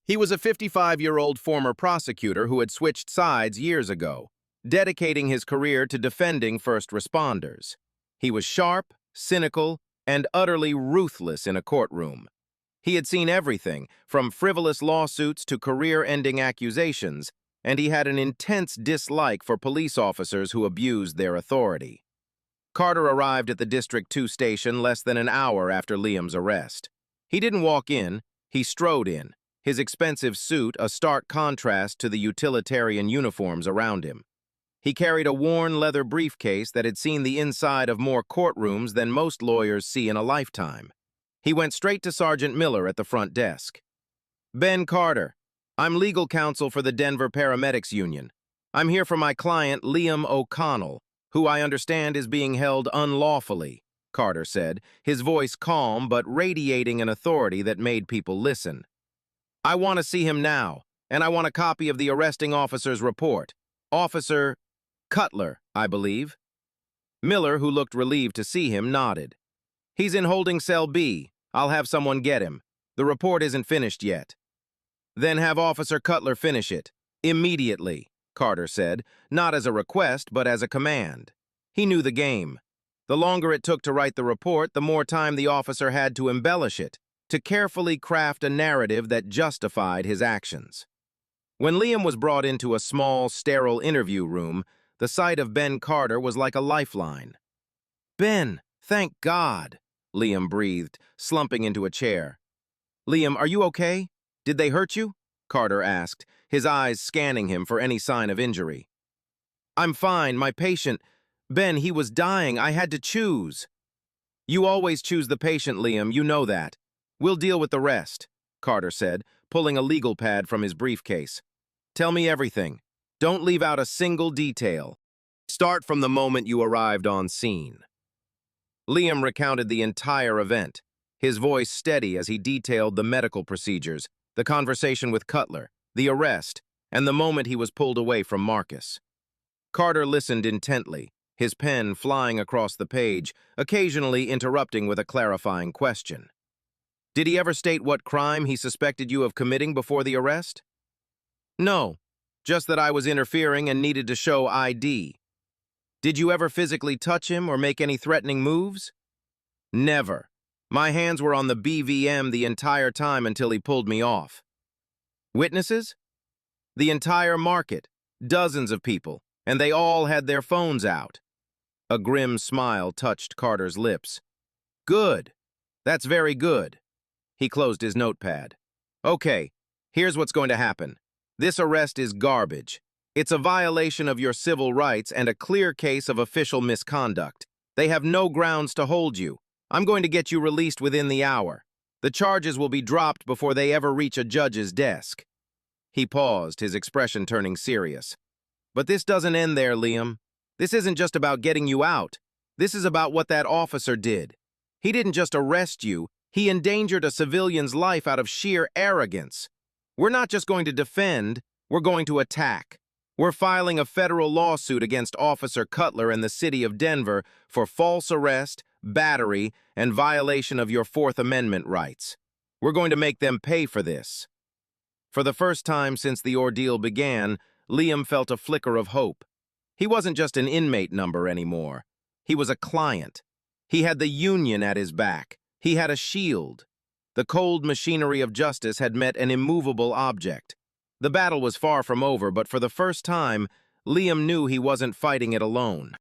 He was a 55-year-old former prosecutor who had switched sides years ago, dedicating his career to defending first responders. He was sharp, cynical, and utterly ruthless in a courtroom. He had seen everything, from frivolous lawsuits to career-ending accusations, and he had an intense dislike for police officers who abused their authority. Carter arrived at the District 2 station less than an hour after Liam's arrest. He didn't walk in, he strode in, his expensive suit a stark contrast to the utilitarian uniforms around him. He carried a worn leather briefcase that had seen the inside of more courtrooms than most lawyers see in a lifetime. He went straight to Sergeant Miller at the front desk. "Ben Carter, I'm legal counsel for the Denver Paramedics Union. I'm here for my client, Liam O'Connell, who I understand is being held unlawfully," Carter said, his voice calm but radiating an authority that made people listen. "I want to see him now, and I want a copy of the arresting officer's report. Officer Cutler, I believe." Miller, who looked relieved to see him, nodded. "He's in holding cell B. I'll have someone get him. The report isn't finished yet." "Then have Officer Cutler finish it. Immediately," Carter said, not as a request, but as a command. He knew the game. The longer it took to write the report, the more time the officer had to embellish it, to carefully craft a narrative that justified his actions. When Liam was brought into a small, sterile interview room, the sight of Ben Carter was like a lifeline. "Ben, thank God," Liam breathed, slumping into a chair. "Liam, are you okay? Did they hurt you?" Carter asked, his eyes scanning him for any sign of injury. "I'm fine, my patient. Ben, he was dying. I had to choose." "You always choose the patient, Liam, you know that. We'll deal with the rest," Carter said, pulling a legal pad from his briefcase. "Tell me everything. Don't leave out a single detail. Start from the moment you arrived on scene." Liam recounted the entire event, his voice steady as he detailed the medical procedures, the conversation with Cutler, the arrest, and the moment he was pulled away from Marcus. Carter listened intently, his pen flying across the page, occasionally interrupting with a clarifying question. "Did he ever state what crime he suspected you of committing before the arrest?" "No, just that I was interfering and needed to show ID." "Did you ever physically touch him or make any threatening moves?" "Never. My hands were on the BVM the entire time until he pulled me off." "Witnesses?" "The entire market, dozens of people, and they all had their phones out." A grim smile touched Carter's lips. "Good. That's very good." He closed his notepad. "Okay, here's what's going to happen. This arrest is garbage. It's a violation of your civil rights and a clear case of official misconduct. They have no grounds to hold you. I'm going to get you released within the hour. The charges will be dropped before they ever reach a judge's desk." He paused, his expression turning serious. "But this doesn't end there, Liam. This isn't just about getting you out. This is about what that officer did. He didn't just arrest you, he endangered a civilian's life out of sheer arrogance. We're not just going to defend, we're going to attack. We're filing a federal lawsuit against Officer Cutler and the city of Denver for false arrest, battery, and violation of your Fourth Amendment rights. We're going to make them pay for this." For the first time since the ordeal began, Liam felt a flicker of hope. He wasn't just an inmate number anymore. He was a client. He had the union at his back. He had a shield. The cold machinery of justice had met an immovable object. The battle was far from over, but for the first time, Liam knew he wasn't fighting it alone.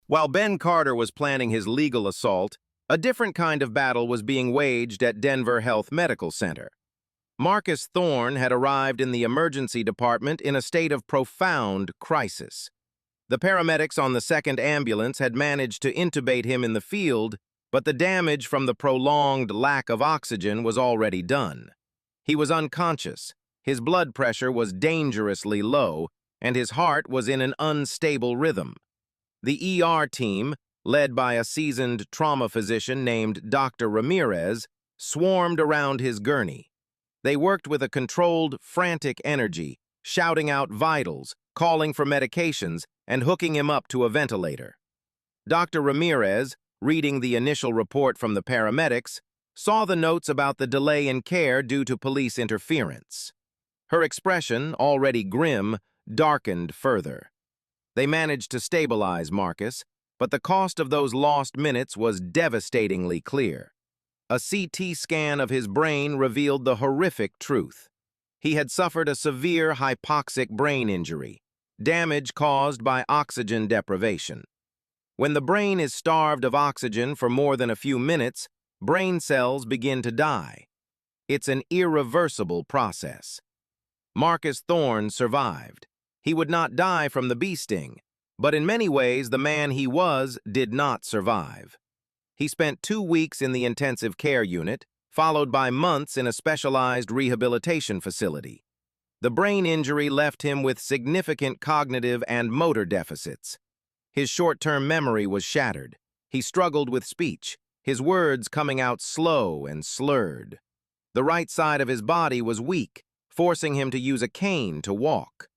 While Ben Carter was planning his legal assault, a different kind of battle was being waged at Denver Health Medical Center. Marcus Thorne had arrived in the emergency department in a state of profound crisis. The paramedics on the second ambulance had managed to intubate him in the field, but the damage from the prolonged lack of oxygen was already done. He was unconscious, his blood pressure was dangerously low, and his heart was in an unstable rhythm. The ER team, led by a seasoned trauma physician named Dr. Ramirez, swarmed around his gurney. They worked with a controlled, frantic energy, shouting out vitals, calling for medications, and hooking him up to a ventilator. Dr. Ramirez, reading the initial report from the paramedics, saw the notes about the delay in care due to police interference. Her expression, already grim, darkened further. They managed to stabilize Marcus, but the cost of those lost minutes was devastatingly clear. A CT scan of his brain revealed the horrific truth. He had suffered a severe hypoxic brain injury, damage caused by oxygen deprivation. When the brain is starved of oxygen for more than a few minutes, brain cells begin to die. It's an irreversible process. Marcus Thorne survived. He would not die from the bee sting, but in many ways the man he was did not survive. He spent 2 weeks in the intensive care unit, followed by months in a specialized rehabilitation facility. The brain injury left him with significant cognitive and motor deficits. His short-term memory was shattered. He struggled with speech, his words coming out slow and slurred. The right side of his body was weak, forcing him to use a cane to walk.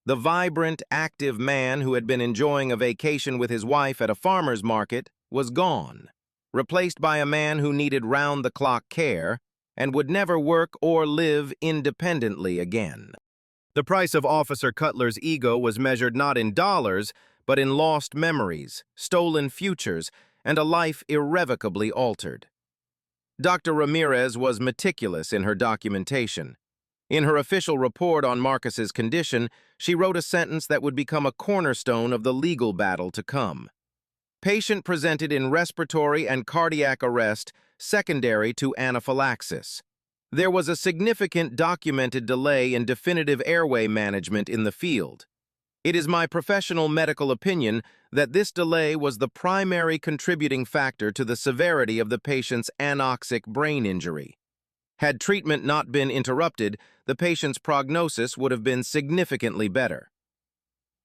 The vibrant, active man who had been enjoying a vacation with his wife at a farmer's market was gone, replaced by a man who needed round-the-clock care and would never work or live independently again. The price of Officer Cutler's ego was measured not in dollars, but in lost memories, stolen futures, and a life irrevocably altered. Dr. Ramirez was meticulous in her documentation. In her official report on Marcus's condition, she wrote a sentence that would become a cornerstone of the legal battle to come. Patient presented in respiratory and cardiac arrest secondary to anaphylaxis. There was a significant documented delay in definitive airway management in the field. It is my professional medical opinion that this delay was the primary contributing factor to the severity of the patient's anoxic brain injury. Had treatment not been interrupted, the patient's prognosis would have been significantly better.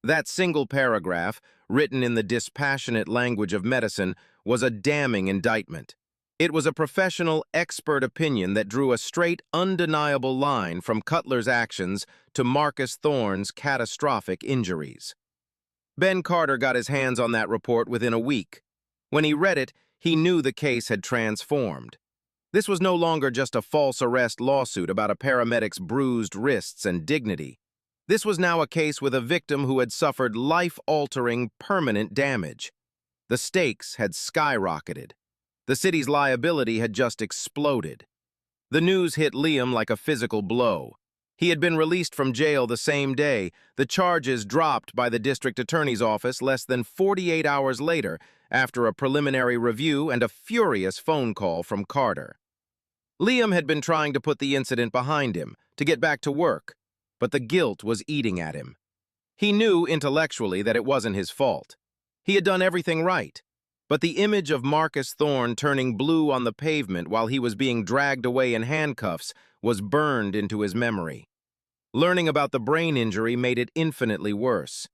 That single paragraph, written in the dispassionate language of medicine, was a damning indictment. It was a professional, expert opinion that drew a straight, undeniable line from Cutler's actions to Marcus Thorne's catastrophic injuries. Ben Carter got his hands on that report within a week. When he read it, he knew the case had transformed. This was no longer just a false arrest lawsuit about a paramedic's bruised wrists and dignity. This was now a case with a victim who had suffered life-altering, permanent damage. The stakes had skyrocketed. The city's liability had just exploded. The news hit Liam like a physical blow. He had been released from jail the same day, the charges dropped by the district attorney's office less than 48 hours later after a preliminary review and a furious phone call from Carter. Liam had been trying to put the incident behind him, to get back to work, but the guilt was eating at him. He knew intellectually that it wasn't his fault. He had done everything right. But the image of Marcus Thorne turning blue on the pavement while he was being dragged away in handcuffs was burned into his memory. Learning about the brain injury made it infinitely worse.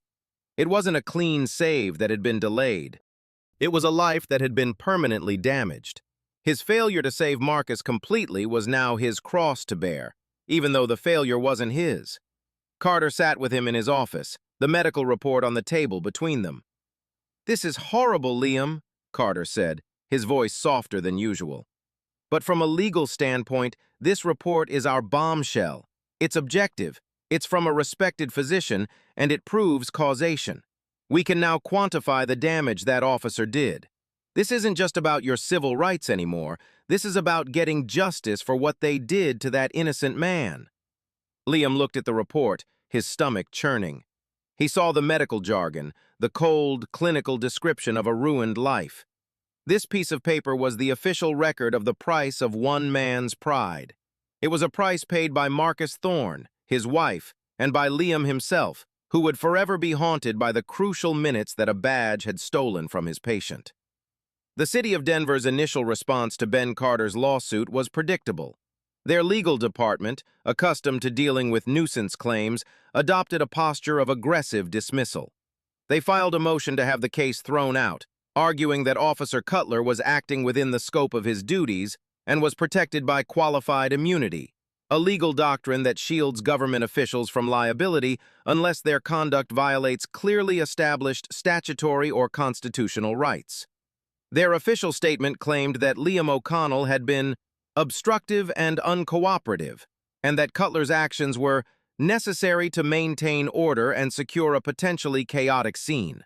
It wasn't a clean save that had been delayed. It was a life that had been permanently damaged. His failure to save Marcus completely was now his cross to bear, even though the failure wasn't his. Carter sat with him in his office, the medical report on the table between them. "This is horrible, Liam," Carter said, his voice softer than usual. "But from a legal standpoint, this report is our bombshell. It's objective, it's from a respected physician, and it proves causation. We can now quantify the damage that officer did. This isn't just about your civil rights anymore. This is about getting justice for what they did to that innocent man." Liam looked at the report, his stomach churning. He saw the medical jargon, the cold, clinical description of a ruined life. This piece of paper was the official record of the price of one man's pride. It was a price paid by Marcus Thorne, his wife, and by Liam himself, who would forever be haunted by the crucial minutes that a badge had stolen from his patient. The city of Denver's initial response to Ben Carter's lawsuit was predictable. Their legal department, accustomed to dealing with nuisance claims, adopted a posture of aggressive dismissal. They filed a motion to have the case thrown out, arguing that Officer Cutler was acting within the scope of his duties and was protected by qualified immunity, a legal doctrine that shields government officials from liability unless their conduct violates clearly established statutory or constitutional rights. Their official statement claimed that Liam O'Connell had been obstructive and uncooperative, and that Cutler's actions were necessary to maintain order and secure a potentially chaotic scene.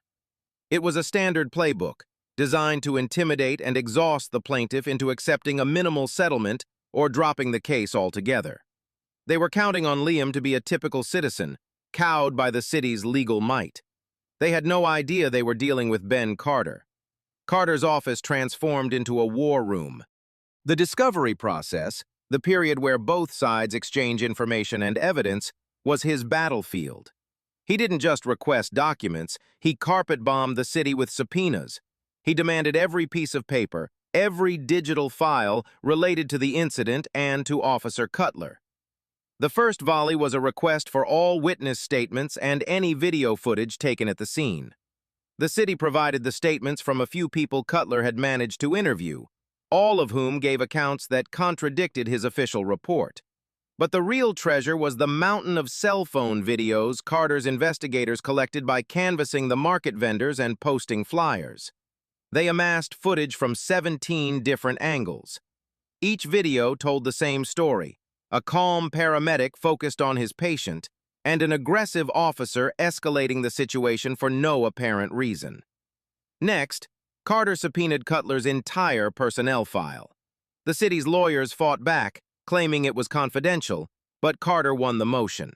It was a standard playbook, designed to intimidate and exhaust the plaintiff into accepting a minimal settlement or dropping the case altogether. They were counting on Liam to be a typical citizen, cowed by the city's legal might. They had no idea they were dealing with Ben Carter. Carter's office transformed into a war room. The discovery process, the period where both sides exchange information and evidence, was his battlefield. He didn't just request documents, he carpet-bombed the city with subpoenas. He demanded every piece of paper, every digital file related to the incident and to Officer Cutler. The first volley was a request for all witness statements and any video footage taken at the scene. The city provided the statements from a few people Cutler had managed to interview, all of whom gave accounts that contradicted his official report. But the real treasure was the mountain of cell phone videos Carter's investigators collected by canvassing the market vendors and posting flyers. They amassed footage from 17 different angles. Each video told the same story: a calm paramedic focused on his patient, and an aggressive officer escalating the situation for no apparent reason. Next, Carter subpoenaed Cutler's entire personnel file. The city's lawyers fought back, claiming it was confidential, but Carter won the motion.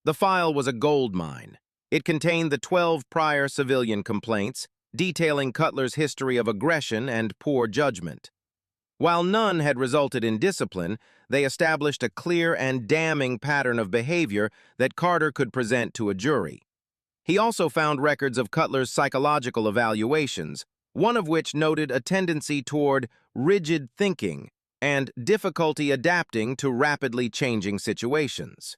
The file was a goldmine. It contained the 12 prior civilian complaints, detailing Cutler's history of aggression and poor judgment. While none had resulted in discipline, they established a clear and damning pattern of behavior that Carter could present to a jury. He also found records of Cutler's psychological evaluations, one of which noted a tendency toward rigid thinking and difficulty adapting to rapidly changing situations.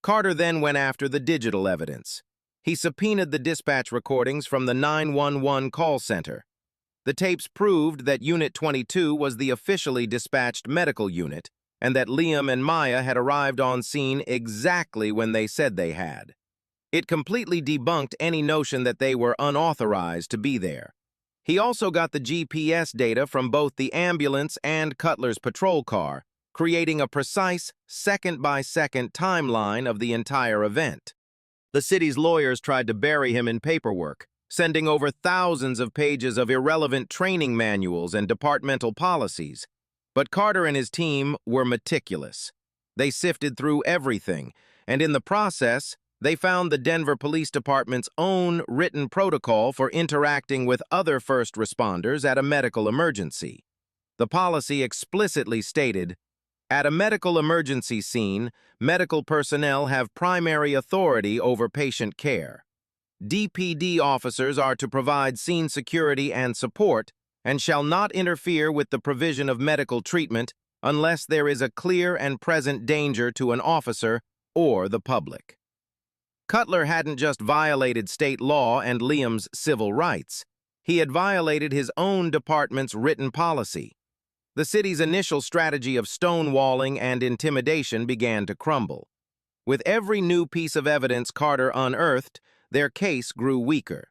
Carter then went after the digital evidence. He subpoenaed the dispatch recordings from the 911 call center. The tapes proved that Unit 22 was the officially dispatched medical unit, and that Liam and Maya had arrived on scene exactly when they said they had. It completely debunked any notion that they were unauthorized to be there. He also got the GPS data from both the ambulance and Cutler's patrol car, creating a precise second-by-second timeline of the entire event. The city's lawyers tried to bury him in paperwork, sending over thousands of pages of irrelevant training manuals and departmental policies. But Carter and his team were meticulous. They sifted through everything, and in the process, they found the Denver Police Department's own written protocol for interacting with other first responders at a medical emergency. The policy explicitly stated, "At a medical emergency scene, medical personnel have primary authority over patient care. DPD officers are to provide scene security and support and shall not interfere with the provision of medical treatment unless there is a clear and present danger to an officer or the public." Cutler hadn't just violated state law and Liam's civil rights. He had violated his own department's written policy. The city's initial strategy of stonewalling and intimidation began to crumble. With every new piece of evidence Carter unearthed, their case grew weaker.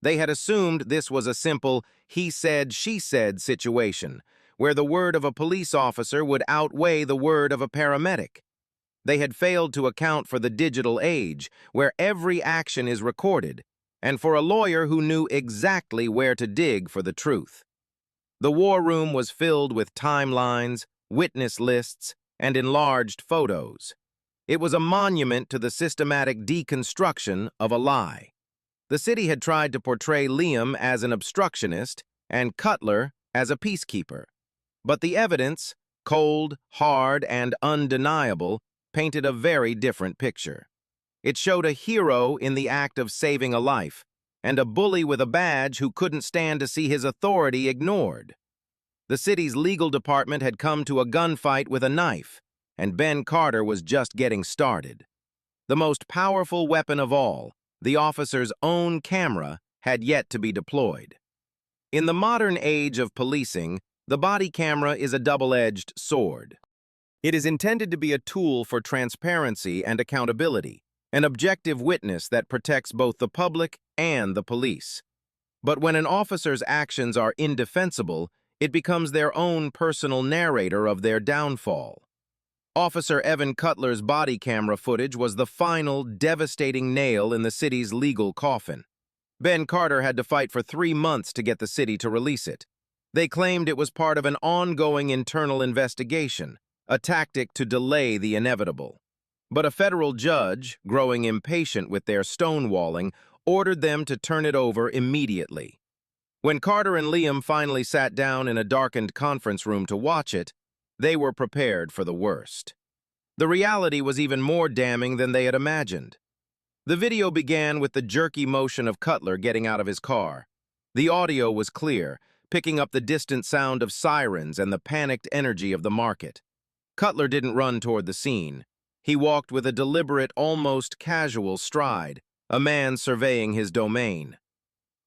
They had assumed this was a simple he said, she said situation, where the word of a police officer would outweigh the word of a paramedic. They had failed to account for the digital age, where every action is recorded, and for a lawyer who knew exactly where to dig for the truth. The war room was filled with timelines, witness lists, and enlarged photos. It was a monument to the systematic deconstruction of a lie. The city had tried to portray Liam as an obstructionist and Cutler as a peacekeeper. But the evidence, cold, hard, and undeniable, painted a very different picture. It showed a hero in the act of saving a life, and a bully with a badge who couldn't stand to see his authority ignored. The city's legal department had come to a gunfight with a knife, and Ben Carter was just getting started. The most powerful weapon of all, the officer's own camera, had yet to be deployed. In the modern age of policing, the body camera is a double-edged sword. It is intended to be a tool for transparency and accountability, an objective witness that protects both the public and the police. But when an officer's actions are indefensible, it becomes their own personal narrator of their downfall. Officer Evan Cutler's body camera footage was the final, devastating nail in the city's legal coffin. Ben Carter had to fight for 3 months to get the city to release it. They claimed it was part of an ongoing internal investigation, a tactic to delay the inevitable. But a federal judge, growing impatient with their stonewalling, ordered them to turn it over immediately. When Carter and Liam finally sat down in a darkened conference room to watch it, they were prepared for the worst. The reality was even more damning than they had imagined. The video began with the jerky motion of Cutler getting out of his car. The audio was clear, picking up the distant sound of sirens and the panicked energy of the market. Cutler didn't run toward the scene. He walked with a deliberate, almost casual stride, a man surveying his domain.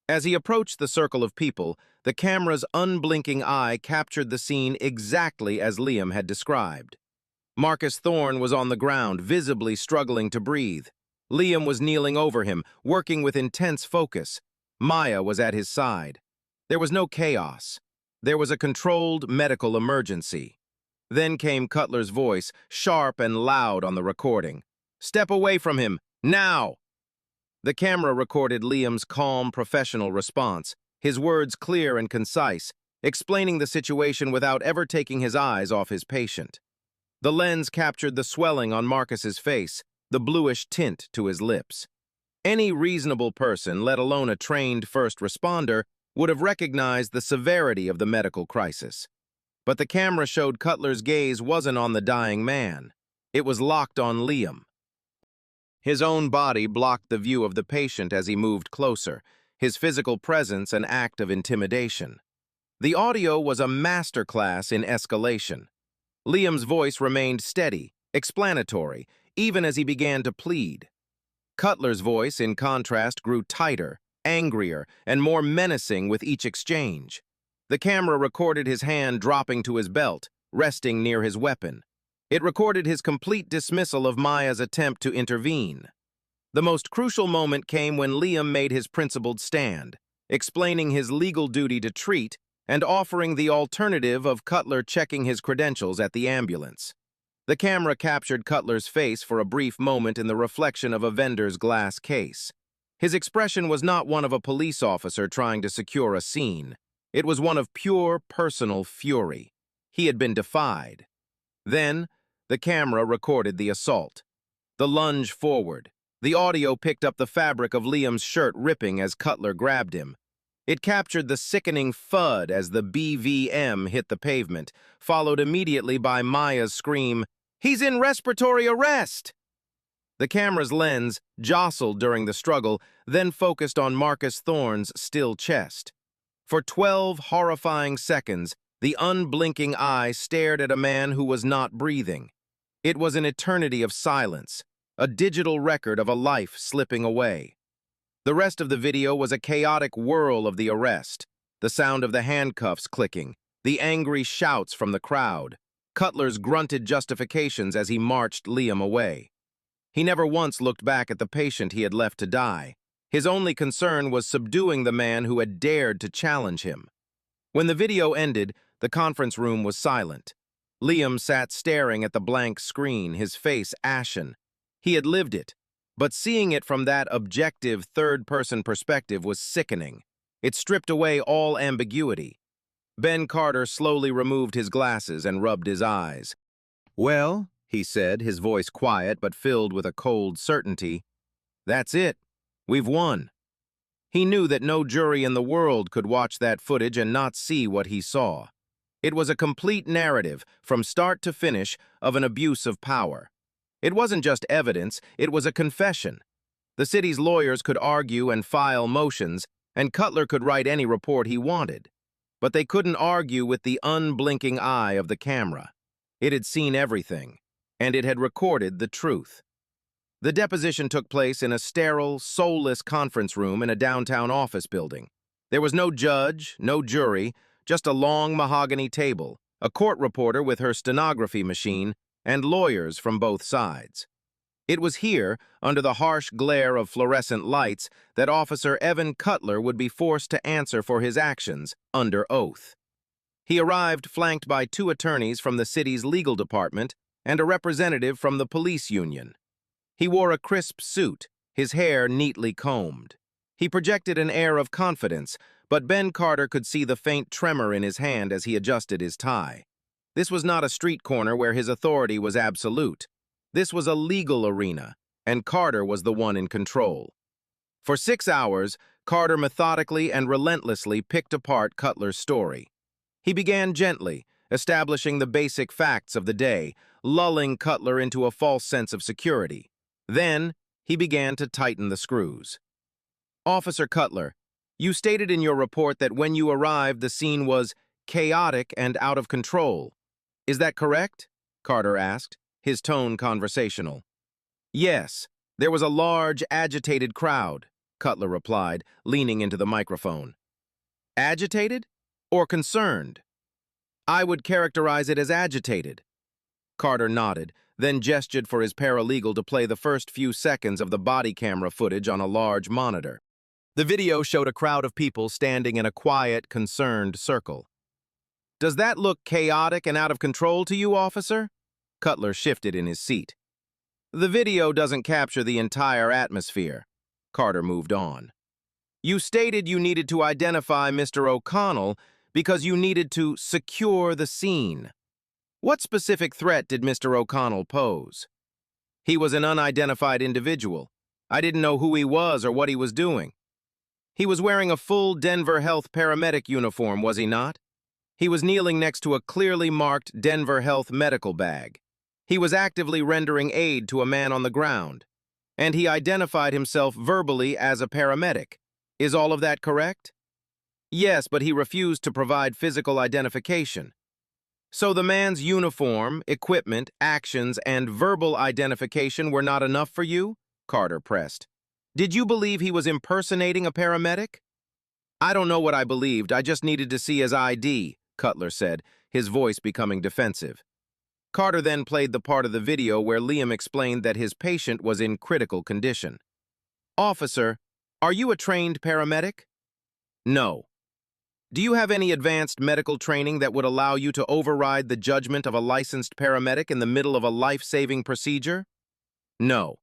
As he approached the circle of people, the camera's unblinking eye captured the scene exactly as Liam had described. Marcus Thorne was on the ground, visibly struggling to breathe. Liam was kneeling over him, working with intense focus. Maya was at his side. There was no chaos. There was a controlled medical emergency. Then came Cutler's voice, sharp and loud on the recording. "Step away from him, now!" The camera recorded Liam's calm, professional response, his words clear and concise, explaining the situation without ever taking his eyes off his patient. The lens captured the swelling on Marcus's face, the bluish tint to his lips. Any reasonable person, let alone a trained first responder, would have recognized the severity of the medical crisis. But the camera showed Cutler's gaze wasn't on the dying man. It was locked on Liam. His own body blocked the view of the patient as he moved closer, his physical presence an act of intimidation. The audio was a masterclass in escalation. Liam's voice remained steady, explanatory, even as he began to plead. Cutler's voice, in contrast, grew tighter, angrier, and more menacing with each exchange. The camera recorded his hand dropping to his belt, resting near his weapon. It recorded his complete dismissal of Maya's attempt to intervene. The most crucial moment came when Liam made his principled stand, explaining his legal duty to treat and offering the alternative of Cutler checking his credentials at the ambulance. The camera captured Cutler's face for a brief moment in the reflection of a vendor's glass case. His expression was not one of a police officer trying to secure a scene. It was one of pure personal fury. He had been defied. Then, the camera recorded the assault. The lunge forward. The audio picked up the fabric of Liam's shirt ripping as Cutler grabbed him. It captured the sickening thud as the BVM hit the pavement, followed immediately by Maya's scream, "He's in respiratory arrest!" The camera's lens, jostled during the struggle, then focused on Marcus Thorne's still chest. For 12 horrifying seconds, the unblinking eye stared at a man who was not breathing. It was an eternity of silence, a digital record of a life slipping away. The rest of the video was a chaotic whirl of the arrest, the sound of the handcuffs clicking, the angry shouts from the crowd, Cutler's grunted justifications as he marched Liam away. He never once looked back at the patient he had left to die. His only concern was subduing the man who had dared to challenge him. When the video ended, the conference room was silent. Liam sat staring at the blank screen, his face ashen. He had lived it, but seeing it from that objective third-person perspective was sickening. It stripped away all ambiguity. Ben Carter slowly removed his glasses and rubbed his eyes. "Well," he said, his voice quiet but filled with a cold certainty, "that's it. We've won." He knew that no jury in the world could watch that footage and not see what he saw. It was a complete narrative, from start to finish, of an abuse of power. It wasn't just evidence, it was a confession. The city's lawyers could argue and file motions, and Cutler could write any report he wanted. But they couldn't argue with the unblinking eye of the camera. It had seen everything, and it had recorded the truth. The deposition took place in a sterile, soulless conference room in a downtown office building. There was no judge, no jury, just a long mahogany table, a court reporter with her stenography machine, and lawyers from both sides. It was here, under the harsh glare of fluorescent lights, that Officer Evan Cutler would be forced to answer for his actions under oath. He arrived flanked by 2 attorneys from the city's legal department and a representative from the police union. He wore a crisp suit, his hair neatly combed. He projected an air of confidence, but Ben Carter could see the faint tremor in his hand as he adjusted his tie. This was not a street corner where his authority was absolute. This was a legal arena, and Carter was the one in control. For 6 hours, Carter methodically and relentlessly picked apart Cutler's story. He began gently, establishing the basic facts of the day, lulling Cutler into a false sense of security. Then, he began to tighten the screws. Officer Cutler, you stated in your report that when you arrived, the scene was chaotic and out of control. Is that correct? Carter asked, his tone conversational. Yes, there was a large, agitated crowd, Cutler replied, leaning into the microphone. Agitated or concerned? I would characterize it as agitated. Carter nodded, then gestured for his paralegal to play the first few seconds of the body camera footage on a large monitor. The video showed a crowd of people standing in a quiet, concerned circle. Does that look chaotic and out of control to you, officer? Cutler shifted in his seat. The video doesn't capture the entire atmosphere. Carter moved on. You stated you needed to identify Mr. O'Connell because you needed to secure the scene. What specific threat did Mr. O'Connell pose? He was an unidentified individual. I didn't know who he was or what he was doing. He was wearing a full Denver Health paramedic uniform, was he not? He was kneeling next to a clearly marked Denver Health medical bag. He was actively rendering aid to a man on the ground. And he identified himself verbally as a paramedic. Is all of that correct? Yes, but he refused to provide physical identification. So the man's uniform, equipment, actions, and verbal identification were not enough for you? Carter pressed. Did you believe he was impersonating a paramedic? I don't know what I believed, I just needed to see his ID, Cutler said, his voice becoming defensive. Carter then played the part of the video where Liam explained that his patient was in critical condition. Officer, are you a trained paramedic? No. Do you have any advanced medical training that would allow you to override the judgment of a licensed paramedic in the middle of a life-saving procedure? No.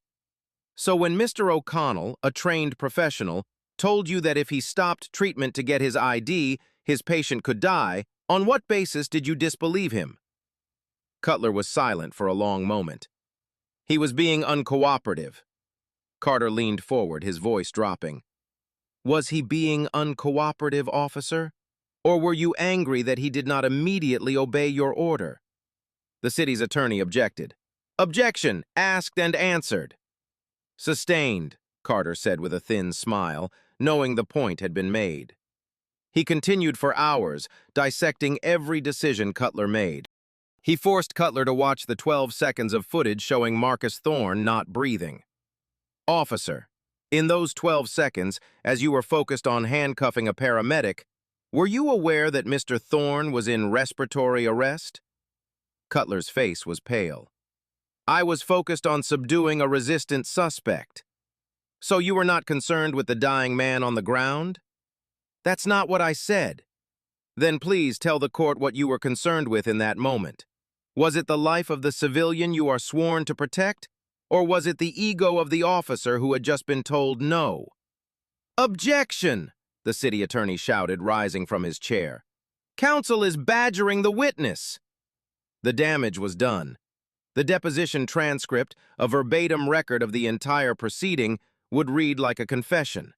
So when Mr. O'Connell, a trained professional, told you that if he stopped treatment to get his ID, his patient could die, on what basis did you disbelieve him? Cutler was silent for a long moment. He was being uncooperative. Carter leaned forward, his voice dropping. Was he being uncooperative, officer? Or were you angry that he did not immediately obey your order? The city's attorney objected. Objection, asked and answered. Sustained, Carter said with a thin smile, knowing the point had been made. He continued for hours, dissecting every decision Cutler made. He forced Cutler to watch the 12 seconds of footage showing Marcus Thorne not breathing. Officer, in those 12 seconds, as you were focused on handcuffing a paramedic, were you aware that Mr. Thorne was in respiratory arrest? Cutler's face was pale. I was focused on subduing a resistant suspect. So you were not concerned with the dying man on the ground? That's not what I said. Then please tell the court what you were concerned with in that moment. Was it the life of the civilian you are sworn to protect, or was it the ego of the officer who had just been told no? Objection! The city attorney shouted, rising from his chair. Counsel is badgering the witness. The damage was done. The deposition transcript, a verbatim record of the entire proceeding, would read like a confession.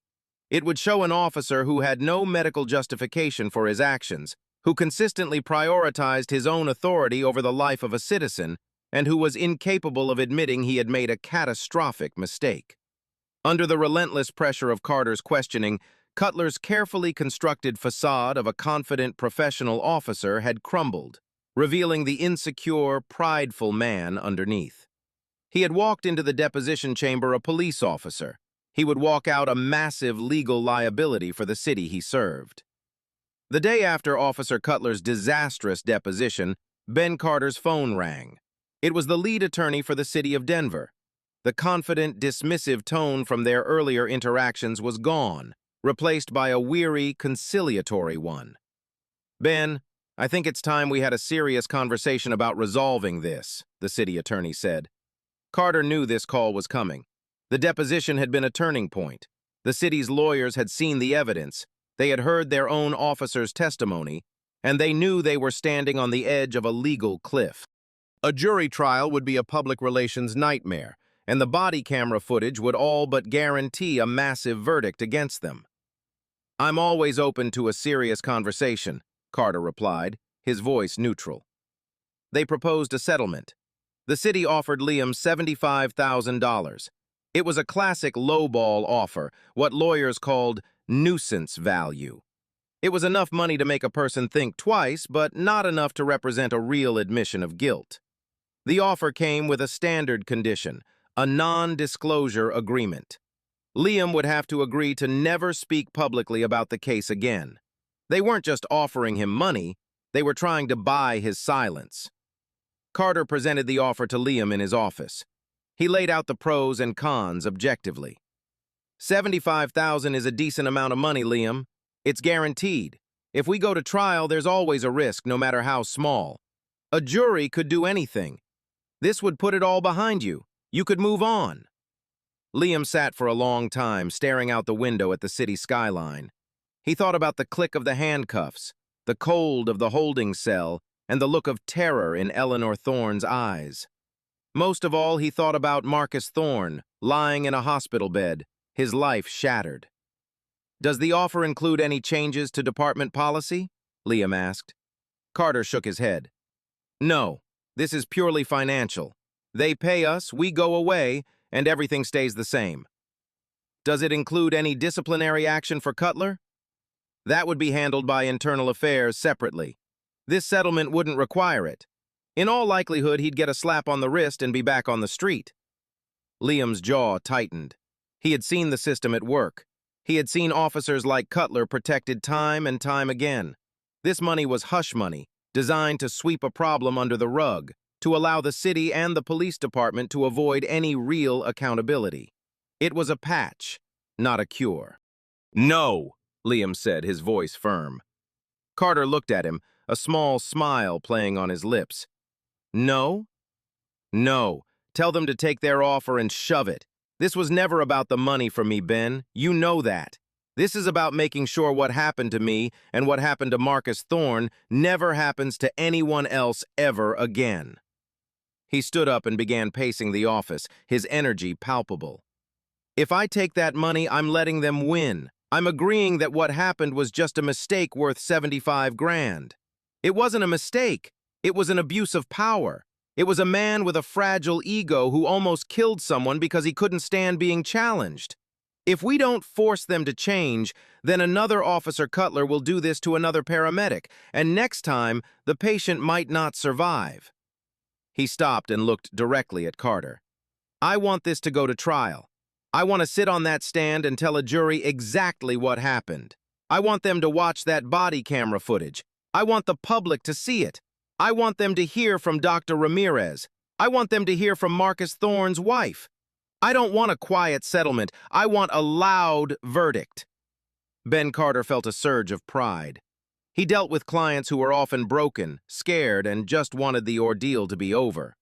It would show an officer who had no medical justification for his actions, who consistently prioritized his own authority over the life of a citizen, and who was incapable of admitting he had made a catastrophic mistake. Under the relentless pressure of Carter's questioning, Cutler's carefully constructed facade of a confident professional officer had crumbled, revealing the insecure, prideful man underneath. He had walked into the deposition chamber a police officer. He would walk out a massive legal liability for the city he served. The day after Officer Cutler's disastrous deposition, Ben Carter's phone rang. It was the lead attorney for the city of Denver. The confident, dismissive tone from their earlier interactions was gone, replaced by a weary, conciliatory one. Ben, I think it's time we had a serious conversation about resolving this, the city attorney said. Carter knew this call was coming. The deposition had been a turning point. The city's lawyers had seen the evidence. They had heard their own officer's testimony, and they knew they were standing on the edge of a legal cliff. A jury trial would be a public relations nightmare, and the body camera footage would all but guarantee a massive verdict against them. "I'm always open to a serious conversation," Carter replied, his voice neutral. They proposed a settlement. The city offered Liam $75,000. It was a classic lowball offer, what lawyers called nuisance value. It was enough money to make a person think twice, but not enough to represent a real admission of guilt. The offer came with a standard condition, a non-disclosure agreement. Liam would have to agree to never speak publicly about the case again. They weren't just offering him money, they were trying to buy his silence. Carter presented the offer to Liam in his office. He laid out the pros and cons objectively. "$75,000 is a decent amount of money, Liam. It's guaranteed. If we go to trial, there's always a risk, no matter how small. A jury could do anything. This would put it all behind you. You could move on." Liam sat for a long time, staring out the window at the city skyline. He thought about the click of the handcuffs, the cold of the holding cell, and the look of terror in Eleanor Thorne's eyes. Most of all, he thought about Marcus Thorne, lying in a hospital bed, his life shattered. "Does the offer include any changes to department policy?" Liam asked. Carter shook his head. "No, this is purely financial. They pay us, we go away, and everything stays the same." "Does it include any disciplinary action for Cutler?" "That would be handled by internal affairs separately. This settlement wouldn't require it. In all likelihood, he'd get a slap on the wrist and be back on the street." Liam's jaw tightened. He had seen the system at work. He had seen officers like Cutler protected time and time again. This money was hush money, designed to sweep a problem under the rug, to allow the city and the police department to avoid any real accountability. It was a patch, not a cure. "No," Liam said, his voice firm. Carter looked at him, a small smile playing on his lips. "No? No. Tell them to take their offer and shove it. This was never about the money for me, Ben. You know that. This is about making sure what happened to me and what happened to Marcus Thorne never happens to anyone else ever again." He stood up and began pacing the office, his energy palpable. "If I take that money, I'm letting them win. I'm agreeing that what happened was just a mistake worth 75 grand. It wasn't a mistake. It was an abuse of power. It was a man with a fragile ego who almost killed someone because he couldn't stand being challenged. If we don't force them to change, then another Officer Cutler will do this to another paramedic, and next time, the patient might not survive." He stopped and looked directly at Carter. "I want this to go to trial. I want to sit on that stand and tell a jury exactly what happened. I want them to watch that body camera footage. I want the public to see it. I want them to hear from Dr. Ramirez. I want them to hear from Marcus Thorne's wife. I don't want a quiet settlement. I want a loud verdict." Ben Carter felt a surge of pride. He dealt with clients who were often broken, scared, and just wanted the ordeal to be over.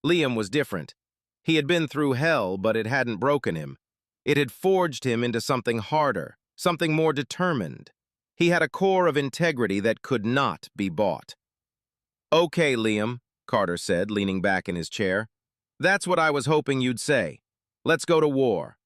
Liam was different. He had been through hell, but it hadn't broken him. It had forged him into something harder, something more determined. He had a core of integrity that could not be bought. "Okay, Liam," Carter said, leaning back in his chair. "That's what I was hoping you'd say. Let's go to war."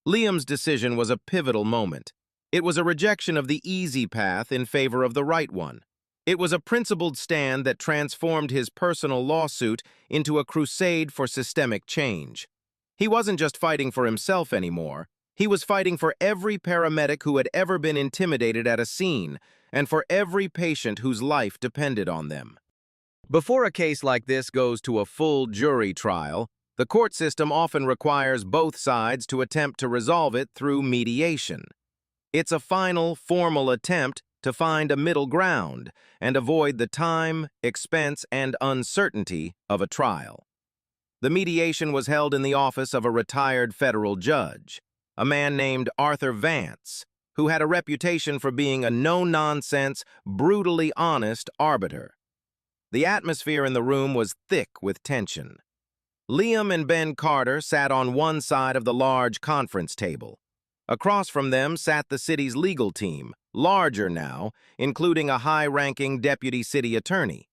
Liam's decision was a pivotal moment. It was a rejection of the easy path in favor of the right one. It was a principled stand that transformed his personal lawsuit into a crusade for systemic change. He wasn't just fighting for himself anymore. He was fighting for every paramedic who had ever been intimidated at a scene, and for every patient whose life depended on them. Before a case like this goes to a full jury trial, the court system often requires both sides to attempt to resolve it through mediation. It's a final, formal attempt to find a middle ground and avoid the time, expense, and uncertainty of a trial. The mediation was held in the office of a retired federal judge, a man named Arthur Vance, who had a reputation for being a no-nonsense, brutally honest arbiter. The atmosphere in the room was thick with tension. Liam and Ben Carter sat on one side of the large conference table. Across from them sat the city's legal team, larger now, including a high-ranking deputy city attorney.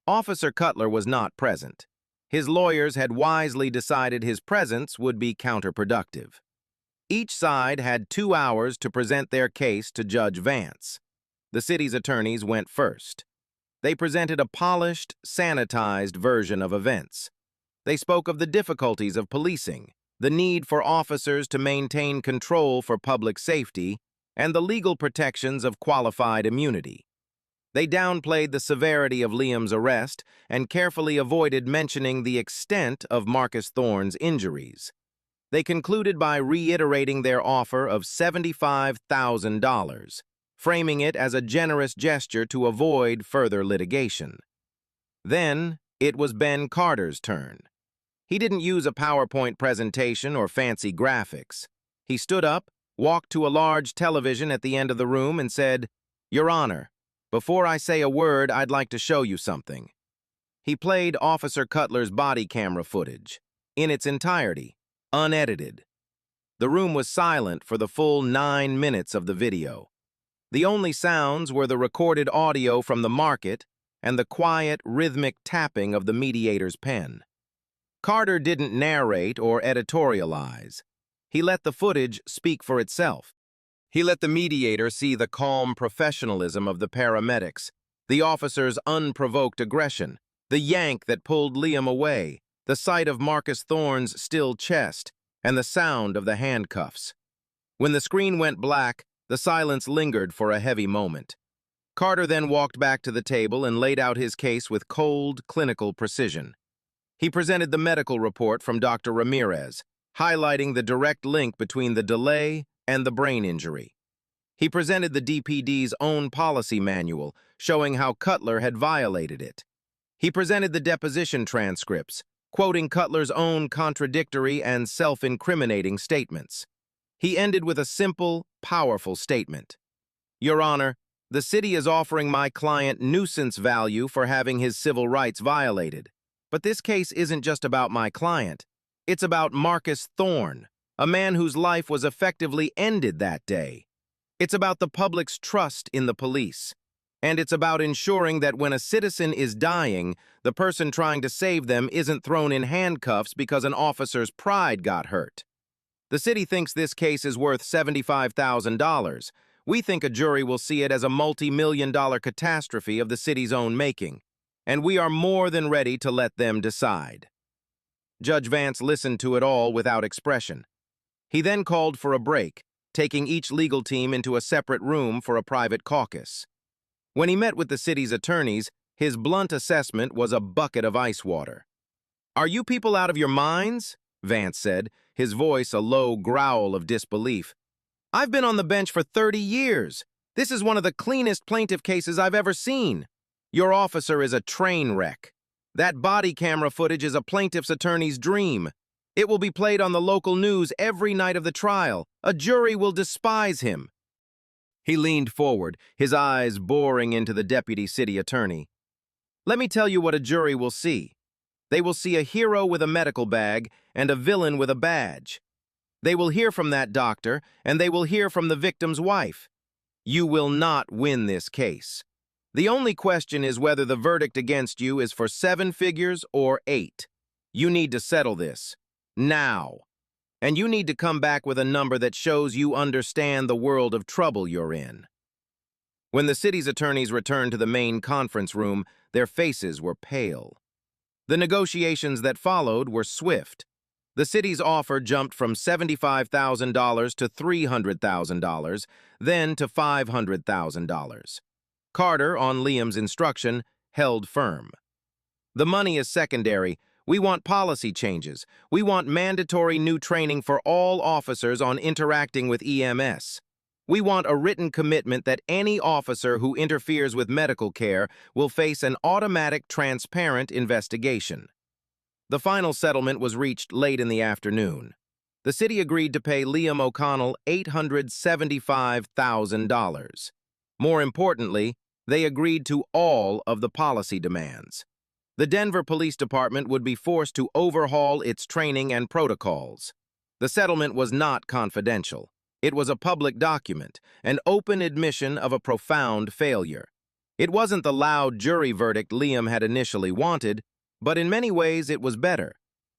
Officer Cutler was not present. His lawyers had wisely decided his presence would be counterproductive. Each side had 2 hours to present their case to Judge Vance. The city's attorneys went first. They presented a polished, sanitized version of events. They spoke of the difficulties of policing, the need for officers to maintain control for public safety, and the legal protections of qualified immunity. They downplayed the severity of Liam's arrest and carefully avoided mentioning the extent of Marcus Thorne's injuries. They concluded by reiterating their offer of $75,000, framing it as a generous gesture to avoid further litigation. Then, it was Ben Carter's turn. He didn't use a PowerPoint presentation or fancy graphics. He stood up, walked to a large television at the end of the room, and said, "Your Honor, before I say a word, I'd like to show you something." He played Officer Cutler's body camera footage, in its entirety, unedited. The room was silent for the full 9 minutes of the video. The only sounds were the recorded audio from the market and the quiet, rhythmic tapping of the mediator's pen. Carter didn't narrate or editorialize. He let the footage speak for itself. He let the mediator see the calm professionalism of the paramedics, the officer's unprovoked aggression, the yank that pulled Liam away, the sight of Marcus Thorne's still chest, and the sound of the handcuffs. When the screen went black, the silence lingered for a heavy moment. Carter then walked back to the table and laid out his case with cold, clinical precision. He presented the medical report from Dr. Ramirez, highlighting the direct link between the delay and the brain injury. He presented the DPD's own policy manual, showing how Cutler had violated it. He presented the deposition transcripts, quoting Cutler's own contradictory and self-incriminating statements. He ended with a simple, powerful statement. "Your Honor, the city is offering my client nuisance value for having his civil rights violated. But this case isn't just about my client. It's about Marcus Thorne, a man whose life was effectively ended that day. It's about the public's trust in the police. And it's about ensuring that when a citizen is dying, the person trying to save them isn't thrown in handcuffs because an officer's pride got hurt. The city thinks this case is worth $75,000. We think a jury will see it as a multi-million-dollar catastrophe of the city's own making. And we are more than ready to let them decide." Judge Vance listened to it all without expression. He then called for a break, taking each legal team into a separate room for a private caucus. When he met with the city's attorneys, his blunt assessment was a bucket of ice water. "Are you people out of your minds?" Vance said, his voice a low growl of disbelief. "I've been on the bench for 30 years. This is one of the cleanest plaintiff cases I've ever seen. Your officer is a train wreck. That body camera footage is a plaintiff's attorney's dream. It will be played on the local news every night of the trial. A jury will despise him." He leaned forward, his eyes boring into the deputy city attorney. "Let me tell you what a jury will see. They will see a hero with a medical bag and a villain with a badge. They will hear from that doctor, and they will hear from the victim's wife. You will not win this case. The only question is whether the verdict against you is for 7 figures or 8. You need to settle this. Now. And you need to come back with a number that shows you understand the world of trouble you're in." When the city's attorneys returned to the main conference room, their faces were pale. The negotiations that followed were swift. The city's offer jumped from $75,000 to $300,000, then to $500,000. Carter, on Liam's instruction, held firm. "The money is secondary. We want policy changes. We want mandatory new training for all officers on interacting with EMS. We want a written commitment that any officer who interferes with medical care will face an automatic, transparent investigation." The final settlement was reached late in the afternoon. The city agreed to pay Liam O'Connell $875,000. More importantly, they agreed to all of the policy demands. The Denver Police Department would be forced to overhaul its training and protocols. The settlement was not confidential. It was a public document, an open admission of a profound failure. It wasn't the loud jury verdict Liam had initially wanted, but in many ways it was better.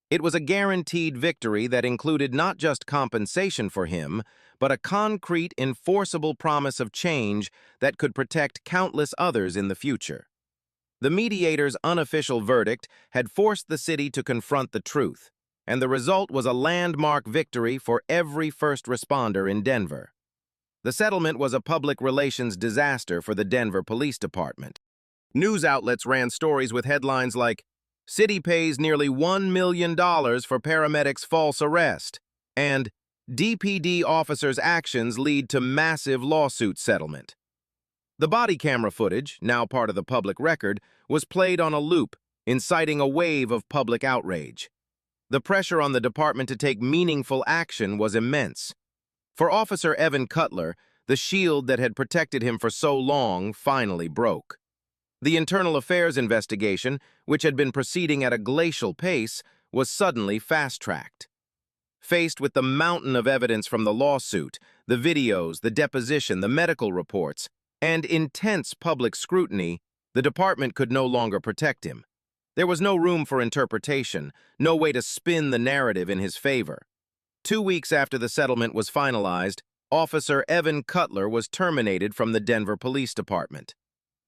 It was a guaranteed victory that included not just compensation for him, but a concrete, enforceable promise of change that could protect countless others in the future. The mediator's unofficial verdict had forced the city to confront the truth, and the result was a landmark victory for every first responder in Denver. The settlement was a public relations disaster for the Denver Police Department. News outlets ran stories with headlines like, "City pays nearly $1 million for paramedic's false arrest," and "DPD officers' actions lead to massive lawsuit settlement." The body camera footage, now part of the public record, was played on a loop, inciting a wave of public outrage. The pressure on the department to take meaningful action was immense. For Officer Evan Cutler, the shield that had protected him for so long finally broke. The internal affairs investigation, which had been proceeding at a glacial pace, was suddenly fast-tracked. Faced with the mountain of evidence from the lawsuit, the videos, the deposition, the medical reports, and intense public scrutiny, the department could no longer protect him. There was no room for interpretation, no way to spin the narrative in his favor. 2 weeks after the settlement was finalized, Officer Evan Cutler was terminated from the Denver Police Department.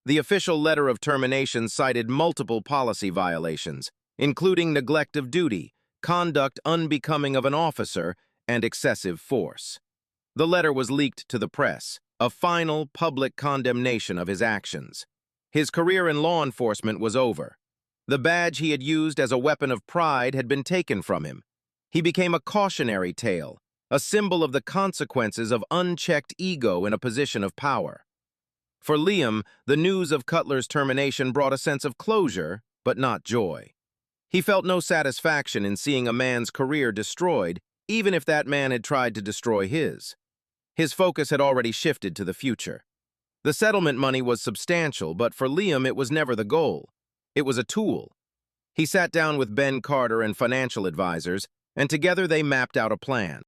The official letter of termination cited multiple policy violations, including neglect of duty, conduct unbecoming of an officer, and excessive force. The letter was leaked to the press, a final public condemnation of his actions. His career in law enforcement was over. The badge he had used as a weapon of pride had been taken from him. He became a cautionary tale, a symbol of the consequences of unchecked ego in a position of power. For Liam, the news of Cutler's termination brought a sense of closure, but not joy. He felt no satisfaction in seeing a man's career destroyed, even if that man had tried to destroy his. His focus had already shifted to the future. The settlement money was substantial, but for Liam it was never the goal. It was a tool. He sat down with Ben Carter and financial advisors, and together they mapped out a plan.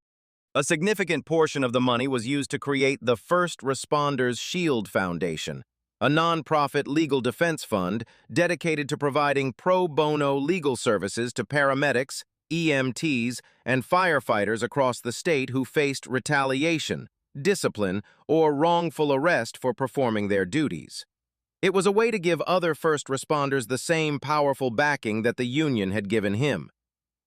A significant portion of the money was used to create the First Responders Shield Foundation, a nonprofit legal defense fund dedicated to providing pro bono legal services to paramedics, EMTs, and firefighters across the state who faced retaliation, discipline, or wrongful arrest for performing their duties. It was a way to give other first responders the same powerful backing that the union had given him.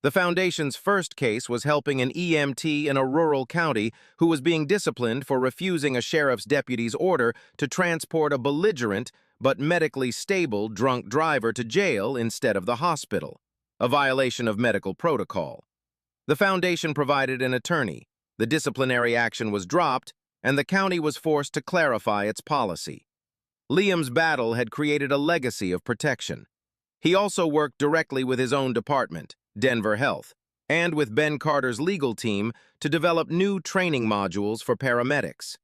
The foundation's first case was helping an EMT in a rural county who was being disciplined for refusing a sheriff's deputy's order to transport a belligerent but medically stable drunk driver to jail instead of the hospital, a violation of medical protocol. The foundation provided an attorney, the disciplinary action was dropped, and the county was forced to clarify its policy. Liam's battle had created a legacy of protection. He also worked directly with his own department, Denver Health, and with Ben Carter's legal team to develop new training modules for paramedics.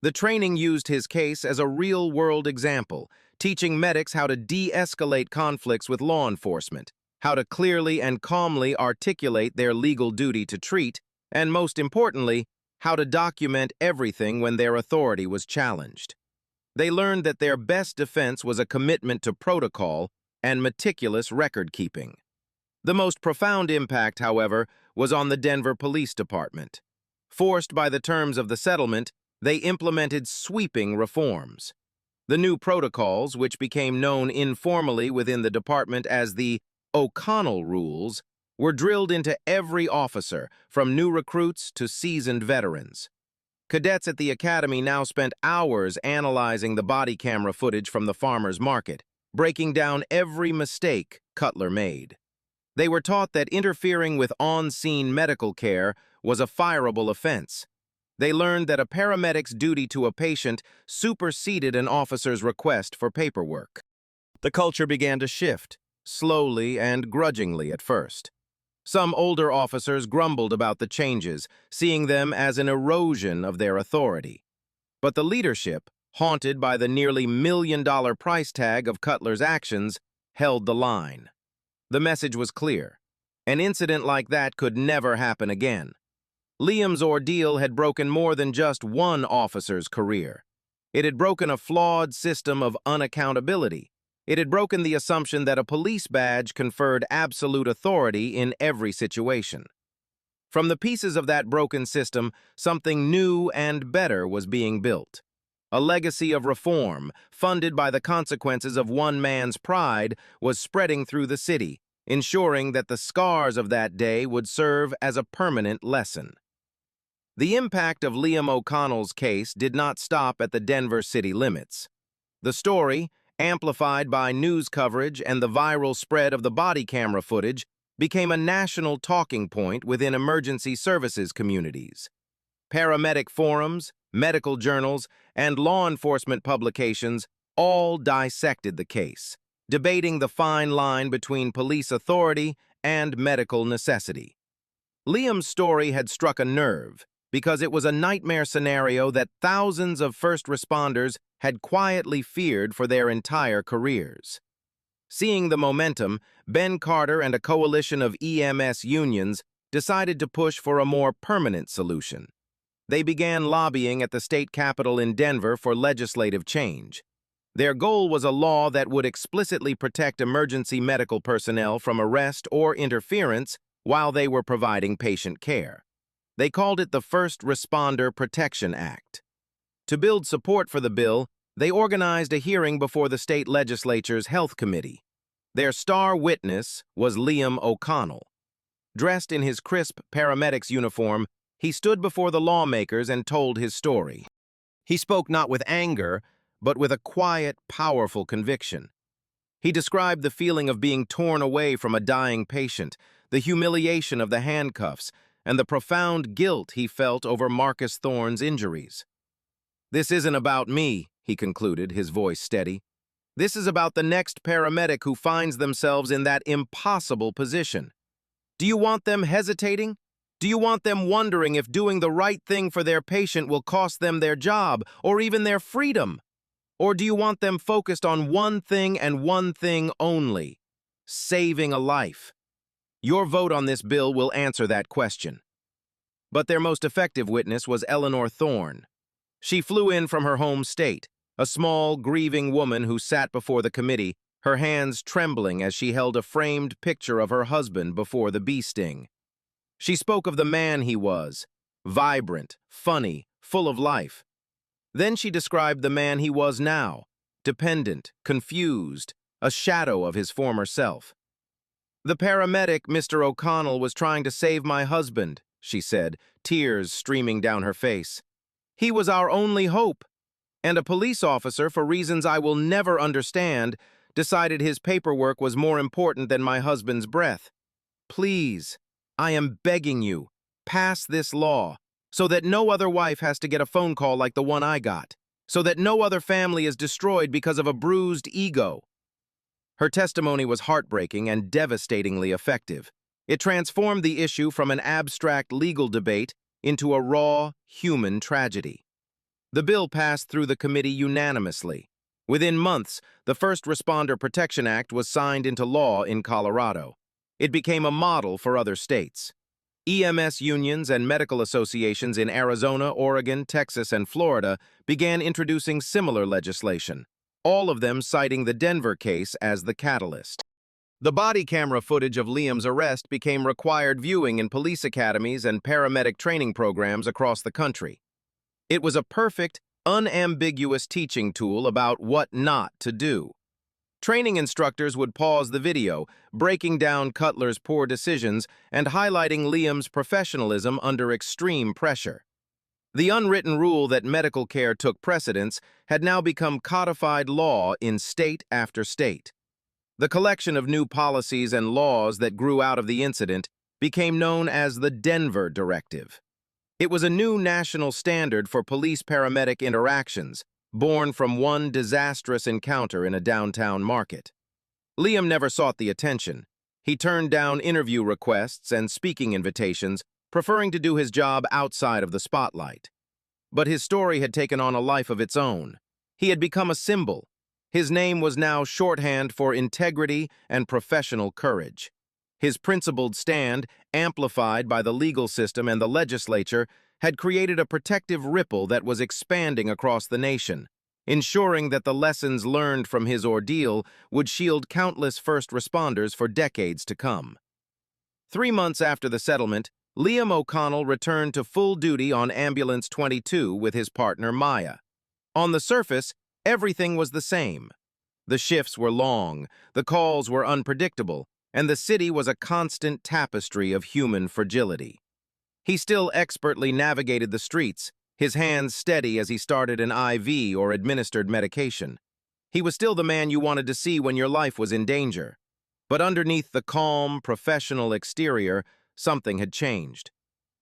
The training used his case as a real-world example, teaching medics how to de-escalate conflicts with law enforcement, how to clearly and calmly articulate their legal duty to treat, and most importantly, how to document everything when their authority was challenged. They learned that their best defense was a commitment to protocol and meticulous record-keeping. The most profound impact, however, was on the Denver Police Department. Forced by the terms of the settlement, they implemented sweeping reforms. The new protocols, which became known informally within the department as the O'Connell Rules, were drilled into every officer, from new recruits to seasoned veterans. Cadets at the academy now spent hours analyzing the body camera footage from the farmer's market, breaking down every mistake Cutler made. They were taught that interfering with on-scene medical care was a fireable offense. They learned that a paramedic's duty to a patient superseded an officer's request for paperwork. The culture began to shift, slowly and grudgingly at first. Some older officers grumbled about the changes, seeing them as an erosion of their authority. But the leadership, haunted by the nearly $1 million price tag of Cutler's actions, held the line. The message was clear. An incident like that could never happen again. Liam's ordeal had broken more than just one officer's career. It had broken a flawed system of unaccountability. It had broken the assumption that a police badge conferred absolute authority in every situation. From the pieces of that broken system, something new and better was being built. A legacy of reform, funded by the consequences of one man's pride, was spreading through the city, ensuring that the scars of that day would serve as a permanent lesson. The impact of Liam O'Connell's case did not stop at the Denver city limits. The story, amplified by news coverage and the viral spread of the body camera footage, became a national talking point within emergency services communities. Paramedic forums, medical journals, and law enforcement publications all dissected the case, debating the fine line between police authority and medical necessity. Liam's story had struck a nerve because it was a nightmare scenario that thousands of first responders had quietly feared for their entire careers. Seeing the momentum, Ben Carter and a coalition of EMS unions decided to push for a more permanent solution. They began lobbying at the state capitol in Denver for legislative change. Their goal was a law that would explicitly protect emergency medical personnel from arrest or interference while they were providing patient care. They called it the First Responder Protection Act. To build support for the bill, they organized a hearing before the state legislature's Health Committee. Their star witness was Liam O'Connell. Dressed in his crisp paramedic's uniform, he stood before the lawmakers and told his story. He spoke not with anger, but with a quiet, powerful conviction. He described the feeling of being torn away from a dying patient, the humiliation of the handcuffs, and the profound guilt he felt over Marcus Thorne's injuries. "This isn't about me," he concluded, his voice steady. "This is about the next paramedic who finds themselves in that impossible position. Do you want them hesitating? Do you want them wondering if doing the right thing for their patient will cost them their job or even their freedom? Or do you want them focused on one thing and one thing only, saving a life? Your vote on this bill will answer that question." But their most effective witness was Eleanor Thorne. She flew in from her home state, a small, grieving woman who sat before the committee, her hands trembling as she held a framed picture of her husband before the bee sting. She spoke of the man he was, vibrant, funny, full of life. Then she described the man he was now, dependent, confused, a shadow of his former self. "The paramedic, Mr. O'Connell, was trying to save my husband," she said, tears streaming down her face. "He was our only hope. And a police officer, for reasons I will never understand, decided his paperwork was more important than my husband's breath. Please, I am begging you, pass this law, so that no other wife has to get a phone call like the one I got, so that no other family is destroyed because of a bruised ego." Her testimony was heartbreaking and devastatingly effective. It transformed the issue from an abstract legal debate into a raw, human tragedy. The bill passed through the committee unanimously. Within months, the First Responder Protection Act was signed into law in Colorado. It became a model for other states. EMS unions and medical associations in Arizona, Oregon, Texas, and Florida began introducing similar legislation, all of them citing the Denver case as the catalyst. The body camera footage of Liam's arrest became required viewing in police academies and paramedic training programs across the country. It was a perfect, unambiguous teaching tool about what not to do. Training instructors would pause the video, breaking down Cutler's poor decisions and highlighting Liam's professionalism under extreme pressure. The unwritten rule that medical care took precedence had now become codified law in state after state. The collection of new policies and laws that grew out of the incident became known as the Denver Directive. It was a new national standard for police-paramedic interactions, born from one disastrous encounter in a downtown market. Liam never sought the attention. He turned down interview requests and speaking invitations, preferring to do his job outside of the spotlight. But his story had taken on a life of its own. He had become a symbol. His name was now shorthand for integrity and professional courage. His principled stand, amplified by the legal system and the legislature, had created a protective ripple that was expanding across the nation, ensuring that the lessons learned from his ordeal would shield countless first responders for decades to come. 3 months after the settlement, Liam O'Connell returned to full duty on Ambulance 22 with his partner Maya. On the surface, everything was the same. The shifts were long, the calls were unpredictable, and the city was a constant tapestry of human fragility. He still expertly navigated the streets, his hands steady as he started an IV or administered medication. He was still the man you wanted to see when your life was in danger. But underneath the calm, professional exterior, something had changed.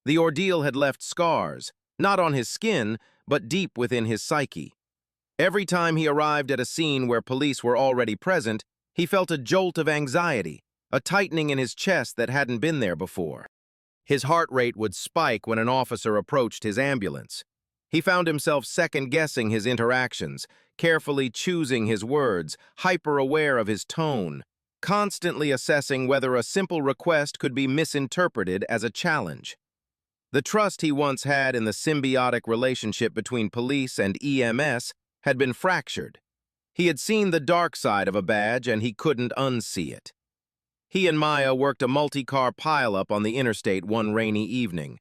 The ordeal had left scars, not on his skin, but deep within his psyche. Every time he arrived at a scene where police were already present, he felt a jolt of anxiety, a tightening in his chest that hadn't been there before. His heart rate would spike when an officer approached his ambulance. He found himself second-guessing his interactions, carefully choosing his words, hyper-aware of his tone, constantly assessing whether a simple request could be misinterpreted as a challenge. The trust he once had in the symbiotic relationship between police and EMS had been fractured. He had seen the dark side of a badge and he couldn't unsee it. He and Maya worked a multi-car pileup on the interstate one rainy evening.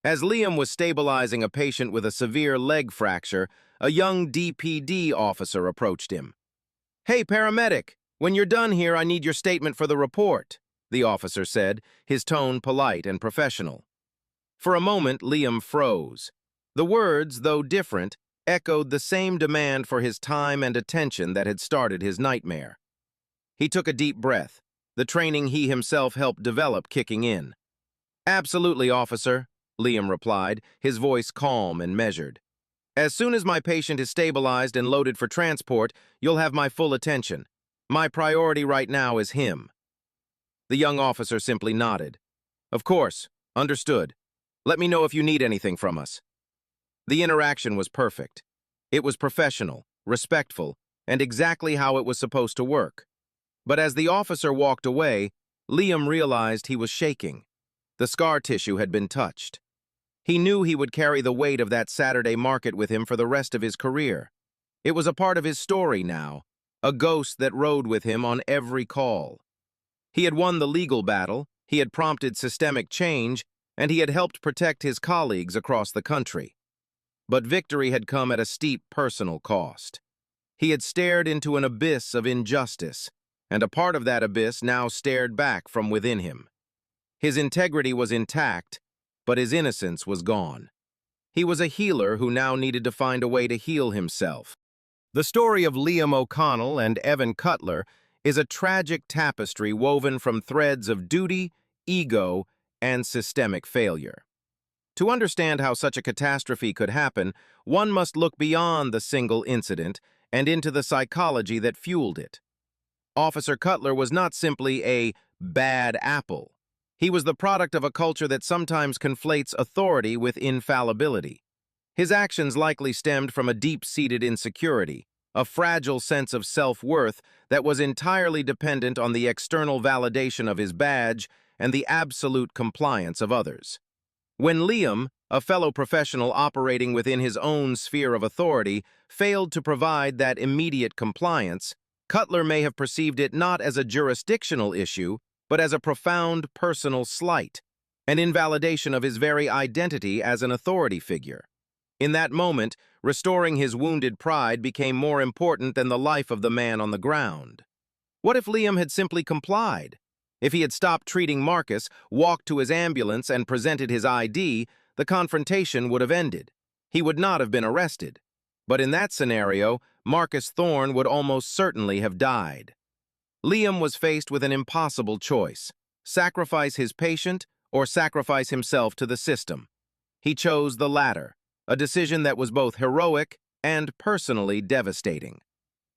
As Liam was stabilizing a patient with a severe leg fracture, a young DPD officer approached him. "Hey, paramedic, when you're done here, I need your statement for the report," the officer said, his tone polite and professional. For a moment, Liam froze. The words, though different, echoed the same demand for his time and attention that had started his nightmare. He took a deep breath, the training he himself helped develop kicking in. "Absolutely, officer," Liam replied, his voice calm and measured. "As soon as my patient is stabilized and loaded for transport, you'll have my full attention. My priority right now is him." The young officer simply nodded. "Of course, understood. Let me know if you need anything from us." The interaction was perfect. It was professional, respectful, and exactly how it was supposed to work. But as the officer walked away, Liam realized he was shaking. The scar tissue had been touched. He knew he would carry the weight of that Saturday market with him for the rest of his career. It was a part of his story now, a ghost that rode with him on every call. He had won the legal battle, he had prompted systemic change, and he had helped protect his colleagues across the country. But victory had come at a steep personal cost. He had stared into an abyss of injustice, and a part of that abyss now stared back from within him. His integrity was intact, but his innocence was gone. He was a healer who now needed to find a way to heal himself. The story of Liam O'Connell and Evan Cutler is a tragic tapestry woven from threads of duty, ego, and systemic failure. To understand how such a catastrophe could happen, one must look beyond the single incident and into the psychology that fueled it. Officer Cutler was not simply a bad apple. He was the product of a culture that sometimes conflates authority with infallibility. His actions likely stemmed from a deep-seated insecurity, a fragile sense of self-worth that was entirely dependent on the external validation of his badge and the absolute compliance of others. When Liam, a fellow professional operating within his own sphere of authority, failed to provide that immediate compliance, Cutler may have perceived it not as a jurisdictional issue, but as a profound personal slight, an invalidation of his very identity as an authority figure. In that moment, restoring his wounded pride became more important than the life of the man on the ground. What if Liam had simply complied? If he had stopped treating Marcus, walked to his ambulance, and presented his ID, the confrontation would have ended. He would not have been arrested. But in that scenario, Marcus Thorne would almost certainly have died. Liam was faced with an impossible choice: sacrifice his patient or sacrifice himself to the system. He chose the latter, a decision that was both heroic and personally devastating.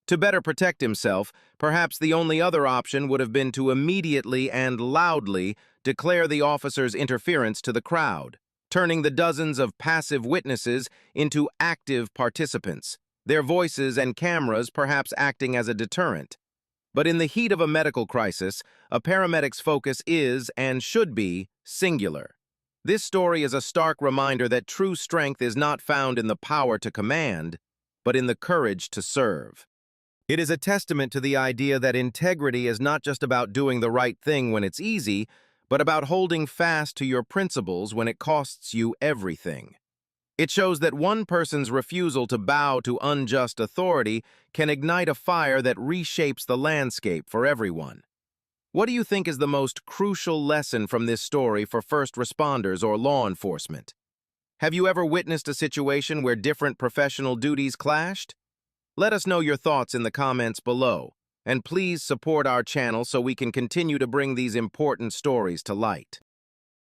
To better protect himself, perhaps the only other option would have been to immediately and loudly declare the officer's interference to the crowd, turning the dozens of passive witnesses into active participants, their voices and cameras perhaps acting as a deterrent. But in the heat of a medical crisis, a paramedic's focus is and should be singular. This story is a stark reminder that true strength is not found in the power to command, but in the courage to serve. It is a testament to the idea that integrity is not just about doing the right thing when it's easy, but about holding fast to your principles when it costs you everything. It shows that one person's refusal to bow to unjust authority can ignite a fire that reshapes the landscape for everyone. What do you think is the most crucial lesson from this story for first responders or law enforcement? Have you ever witnessed a situation where different professional duties clashed? Let us know your thoughts in the comments below, and please support our channel so we can continue to bring these important stories to light.